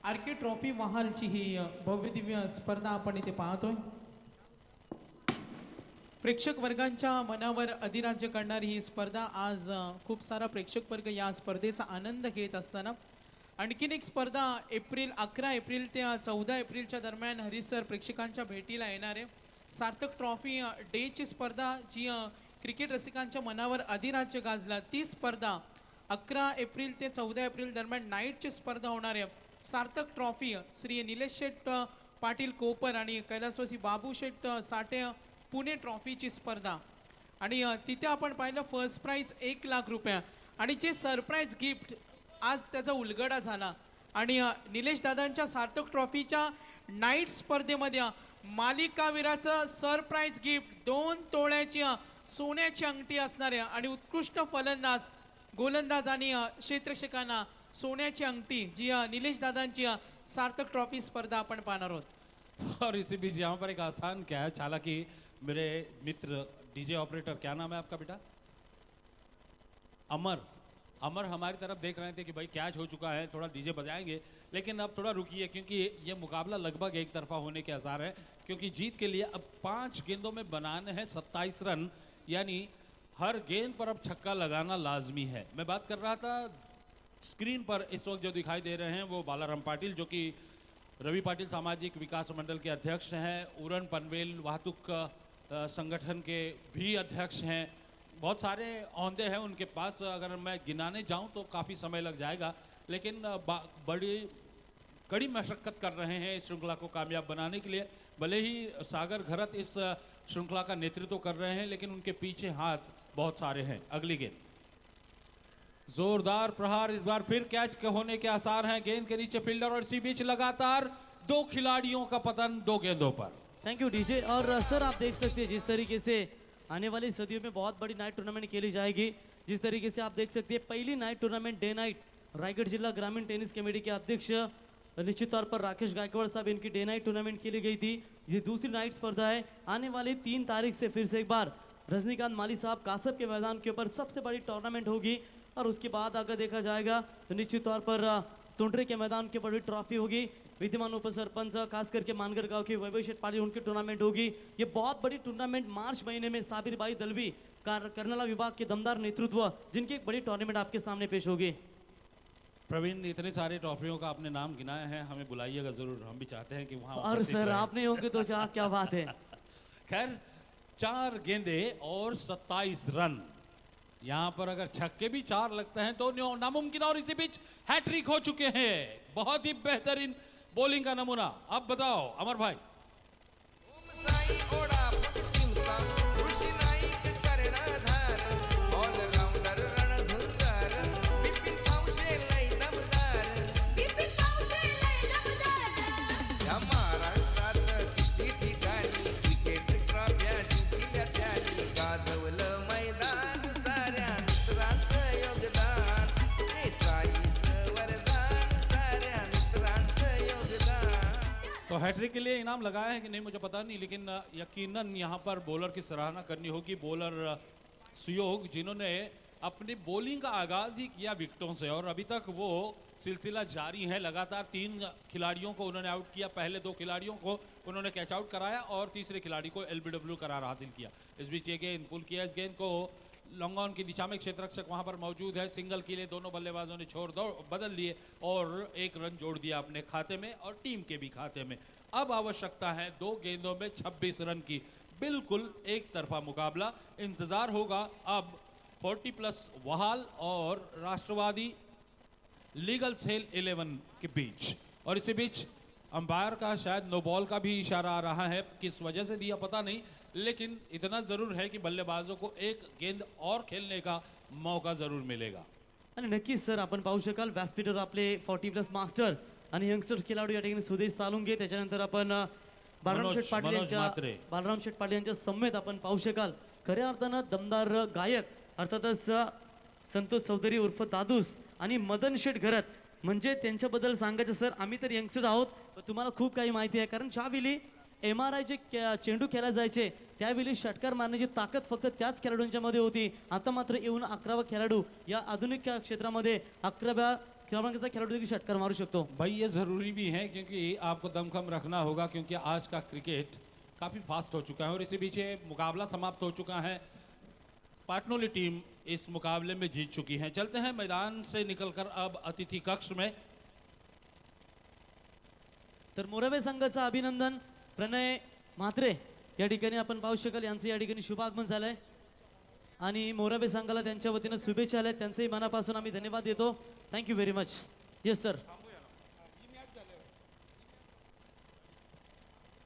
M: आरके ट्रॉफी महालची ही भव्य दिव्य स्पर्धा आपण इथे पाहतोय। प्रेक्षक वर्गांच्या मनावर अधिराज्य करणारी ही स्पर्धा आज खूप सारा प्रेक्षक वर्ग या स्पर्धेचा आनंद घेत असताना आणखीन एक स्पर्धा 11 एप्रिल ते 14 एप्रिलच्या दरम्यान हरीश सर प्रेक्षकांच्या भेटीला येणार आहे। सार्थक ट्रॉफी डेची स्पर्धा जी क्रिकेट रसिकांच्या मनावर अधिराज्य गाजला, ती स्पर्धा 11 एप्रिल ते 14 एप्रिल दरम्यान नाईटची स्पर्धा होणार आहे। सार्थक ट्रॉफी श्री निलेश शेठ पाटील कोपर आणि कैलासवासी बाबू शेठ साठे पुणे ट्रॉफीची स्पर्धा, आणि तिथे आपण पाहिलं फर्स्ट प्राइज 1 लाख रुपये, आणि जे सरप्राईज गिफ्ट आज त्याचा उलगडा झाला। आणि निलेश दादांच्या सार्थक ट्रॉफीच्या नाईट स्पर्धेमध्ये मालिकावीराचं सरप्राईज गिफ्ट 2 तोळ्याची सोन्याची अंगठी असणार आहे, आणि उत्कृष्ट फलंदाज गोलंदाज आणि क्षेत्ररक्षकांना सोन्याची अंगठी, जी निलेश दादांची सार्थक ट्रॉफी स्पर्धा आपण पाहणार आहोत।
E: और इसी बीच यहाँ पर एक आसान कैच, हालांकि मेरे मित्र डीजे ऑपरेटर, क्या नाम है आपका बेटा? अमर हमारी तरफ देख रहे थे कि भाई कैच हो चुका है, थोड़ा डीजे बजाएंगे, लेकिन अब थोड़ा रुकिए क्योंकि ये मुकाबला लगभग एक तरफा होने के आसार है, क्योंकि जीत के लिए अब 5 गेंदों में बनाने हैं 27 रन, यानी हर गेंद पर अब छक्का लगाना लाजमी है। मैं बात कर रहा था, स्क्रीन पर इस वक्त जो दिखाई दे रहे हैं वो बालाराम पाटिल, जो कि रवि पाटिल सामाजिक विकास मंडल के अध्यक्ष हैं, उरण पनवेल वाहतुक संगठन के भी अध्यक्ष हैं। बहुत सारे ओहदे हैं उनके पास, अगर मैं गिनाने जाऊं तो काफ़ी समय लग जाएगा, लेकिन बड़ी कड़ी मशक्क़त कर रहे हैं इस श्रृंखला को कामयाब बनाने के लिए। भले ही सागर घरत इस श्रृंखला का नेतृत्व कर रहे हैं, लेकिन उनके पीछे हाथ बहुत सारे हैं। अगली गेंद, जोरदार प्रहार, इस बार फिर कैच होने के आसार हैं। गेंद के नीचे फील्डर, और इसी बीच लगातार 2 खिलाड़ियों का पतन 2 गेंदों पर।
I: Thank you DJ. और सर आप देख सकते हैं जिस तरीके से आने वाली सदियों में बहुत बड़ी नाइट टूर्नामेंट खेली जाएगी, जिस तरीके से आप देख सकते हैं पहली Knight tournament day Knight Raigarh जिला ग्रामीण टेनिस कमेटी के अध्यक्ष निश्चित तौर पर राकेश गायकवाड़ साहब, इनकी डे नाइट टूर्नामेंट खेली गई थी। ये दूसरी नाइट स्पर्धा है। आने वाली 3 तारीख से फिर से एक बार रजनीकांत माली साहब कासब के मैदान के ऊपर सबसे बड़ी टूर्नामेंट होगी, और उसके बाद अगर देखा जाएगा तो निश्चित तौर पर तुंडरे के मैदान के ऊपर भी ट्रॉफी होगी। विद्यमान उप सरपंच खास करके मानगर गांव के वैभव शेठ पाली, उनकी टूर्नामेंट होगी। ये बहुत बड़ी टूर्नामेंट मार्च महीने में साबिर भाई दलवी कर्नाला विभाग के दमदार नेतृत्व, जिनकी एक बड़ी टूर्नामेंट आपके सामने पेश होगी।
E: प्रवीण, इतने सारे ट्रॉफियों का आपने नाम गिनाया है, हमें बुलाइएगा जरूर, हम भी चाहते हैं कि वहाँ
I: और सर आप नहीं होंगे तो क्या बात है।
E: खैर 4 गेंदे और 27 रन, यहाँ पर अगर छक्के भी 4 लगते हैं तो नामुमकिन, और इसी बीच हैट्रिक हो चुके हैं। बहुत ही बेहतरीन बॉलिंग का नमूना। अब बताओ अमर भाई।
B: साई ओढा चिंता ऋषी नाईक कर्णधार, ऑलराउंडर रणझुंजार, बिपिन पावशे लय दमदार, बिपिन पावशे लय दमदार,
E: तो हैट्रिक के लिए इनाम लगाया है कि नहीं मुझे पता नहीं, लेकिन यकीनन यहाँ पर बॉलर की सराहना करनी होगी। बॉलर सुयोग, जिन्होंने अपनी बॉलिंग का आगाज ही किया विकेटों से और अभी तक वो सिलसिला जारी है। लगातार 3 खिलाड़ियों को उन्होंने आउट किया, पहले 2 खिलाड़ियों को उन्होंने कैच आउट कराया और तीसरे खिलाड़ी को LBW करार हासिल किया। इस बीच ये गेंद पुल किया, इस गेंद को लॉन्ग ऑन की दिशा में क्षेत्र रक्षक वहां पर मौजूद है। सिंगल के लिए दोनों बल्लेबाजों ने छोड़ दो बदल लिए और 1 रन जोड़ दिया अपने खाते में और टीम के भी खाते में। अब आवश्यकता है 2 गेंदों में 26 रन की। बिल्कुल एक तरफा मुकाबला। इंतजार होगा अब 40+ वहाल और राष्ट्रवादी लीगल सेल 11 के बीच। और इसी बीच अंपायर का शायद नो बॉल का भी इशारा आ रहा है, किस वजह से दिया पता नहीं, लेकिन इतना जरूर है कि बल्लेबाजों को 1 गेंद और खेलने का मौका जरूर मिलेगा।
I: आणि नक्कीच सर आपण पाहू शकाल व्यासपीठावर आपले 40+ मास्टर आणि यंगस्टर खेळाडू या ठिकाणी सुदेश सालुंगे, त्याच्यानंतर आपण बालराम शेठ पाटील यांच्या समवेत आपण पाहू शकाल खऱ्या अर्थानं दमदार गायक अर्थातच संतोष चौधरी उर्फ दादूस आणि मदन शेठ घरत. म्हणजे त्यांच्याबद्दल सांगायचं सर, आम्ही तर यंगस्टर आहोत, पण तुम्हाला खूप काही माहिती आहे. कारण ज्यावेळी MRI चेंडू खेळायला जायचे त्यावेळी षटकार मारण्याची ताकद फक्त त्याच खेळाडूंच्या मध्ये होती. आता मात्र येऊन 11वा खेळाडू या आधुनिक क्षेत्रामध्ये 11व्या क्रमांकाचा खेळाडू देखील षटकार मारू शकतो.
E: भाई ये ज़रूरी भी है क्योंकि आपको दमखम रखना होगा, क्योंकि आज का क्रिकेट काफ़ी फास्ट हो चुका है और इसी बीच मुकाबला समाप्त हो चुका है। पाटनोली टीम इस मुकाबले में जीत चुकी है। चलते हैं मैदान से निकलकर अब अतिथि कक्ष में।
I: तर मोरबे संघाचं अभिनंदन प्रणय म्हात्रे या ठिकाणी आपण पाहू शकाल, यांचं या ठिकाणी शुभागमन झालंय आणि मोरबे संघाला त्यांच्या वतीनं शुभेच्छा आल्या. त्यांचंही मनापासून आम्ही धन्यवाद देतो. Thank you very much. Yes sir.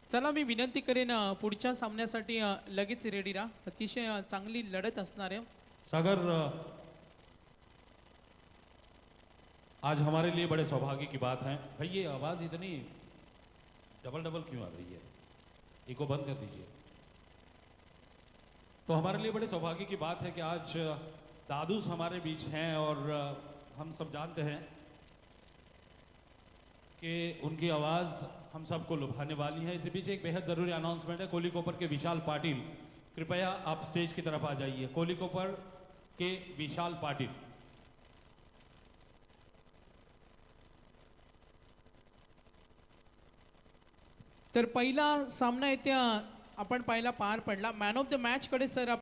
M: चला मी विनंती करेन पुढच्या सामन्यासाठी लगेच रेडी राहा. अतिशय चांगली लढत असणार आहे.
E: सागर, आज हमारे लिए बड़े सौभाग्य की बात है। भाई ये आवाज़ इतनी डबल क्यों आ रही है? इको बंद कर दीजिए। तो हमारे लिए बड़े सौभाग्य की बात है कि आज दादूस हमारे बीच हैं और हम सब जानते हैं कि उनकी आवाज़ हम सबको लुभाने वाली है। इसी बीच एक बेहद ज़रूरी अनाउंसमेंट है। कोलीकोपर के विशाल पाटिल, कृपया आप स्टेज की तरफ आ जाइए। कोलीकोपर के विशाल पाटिल।
M: तर पहिला सामना येत्या आपण पाहिला पार पडला. मॅन ऑफ द मॅच कडे सर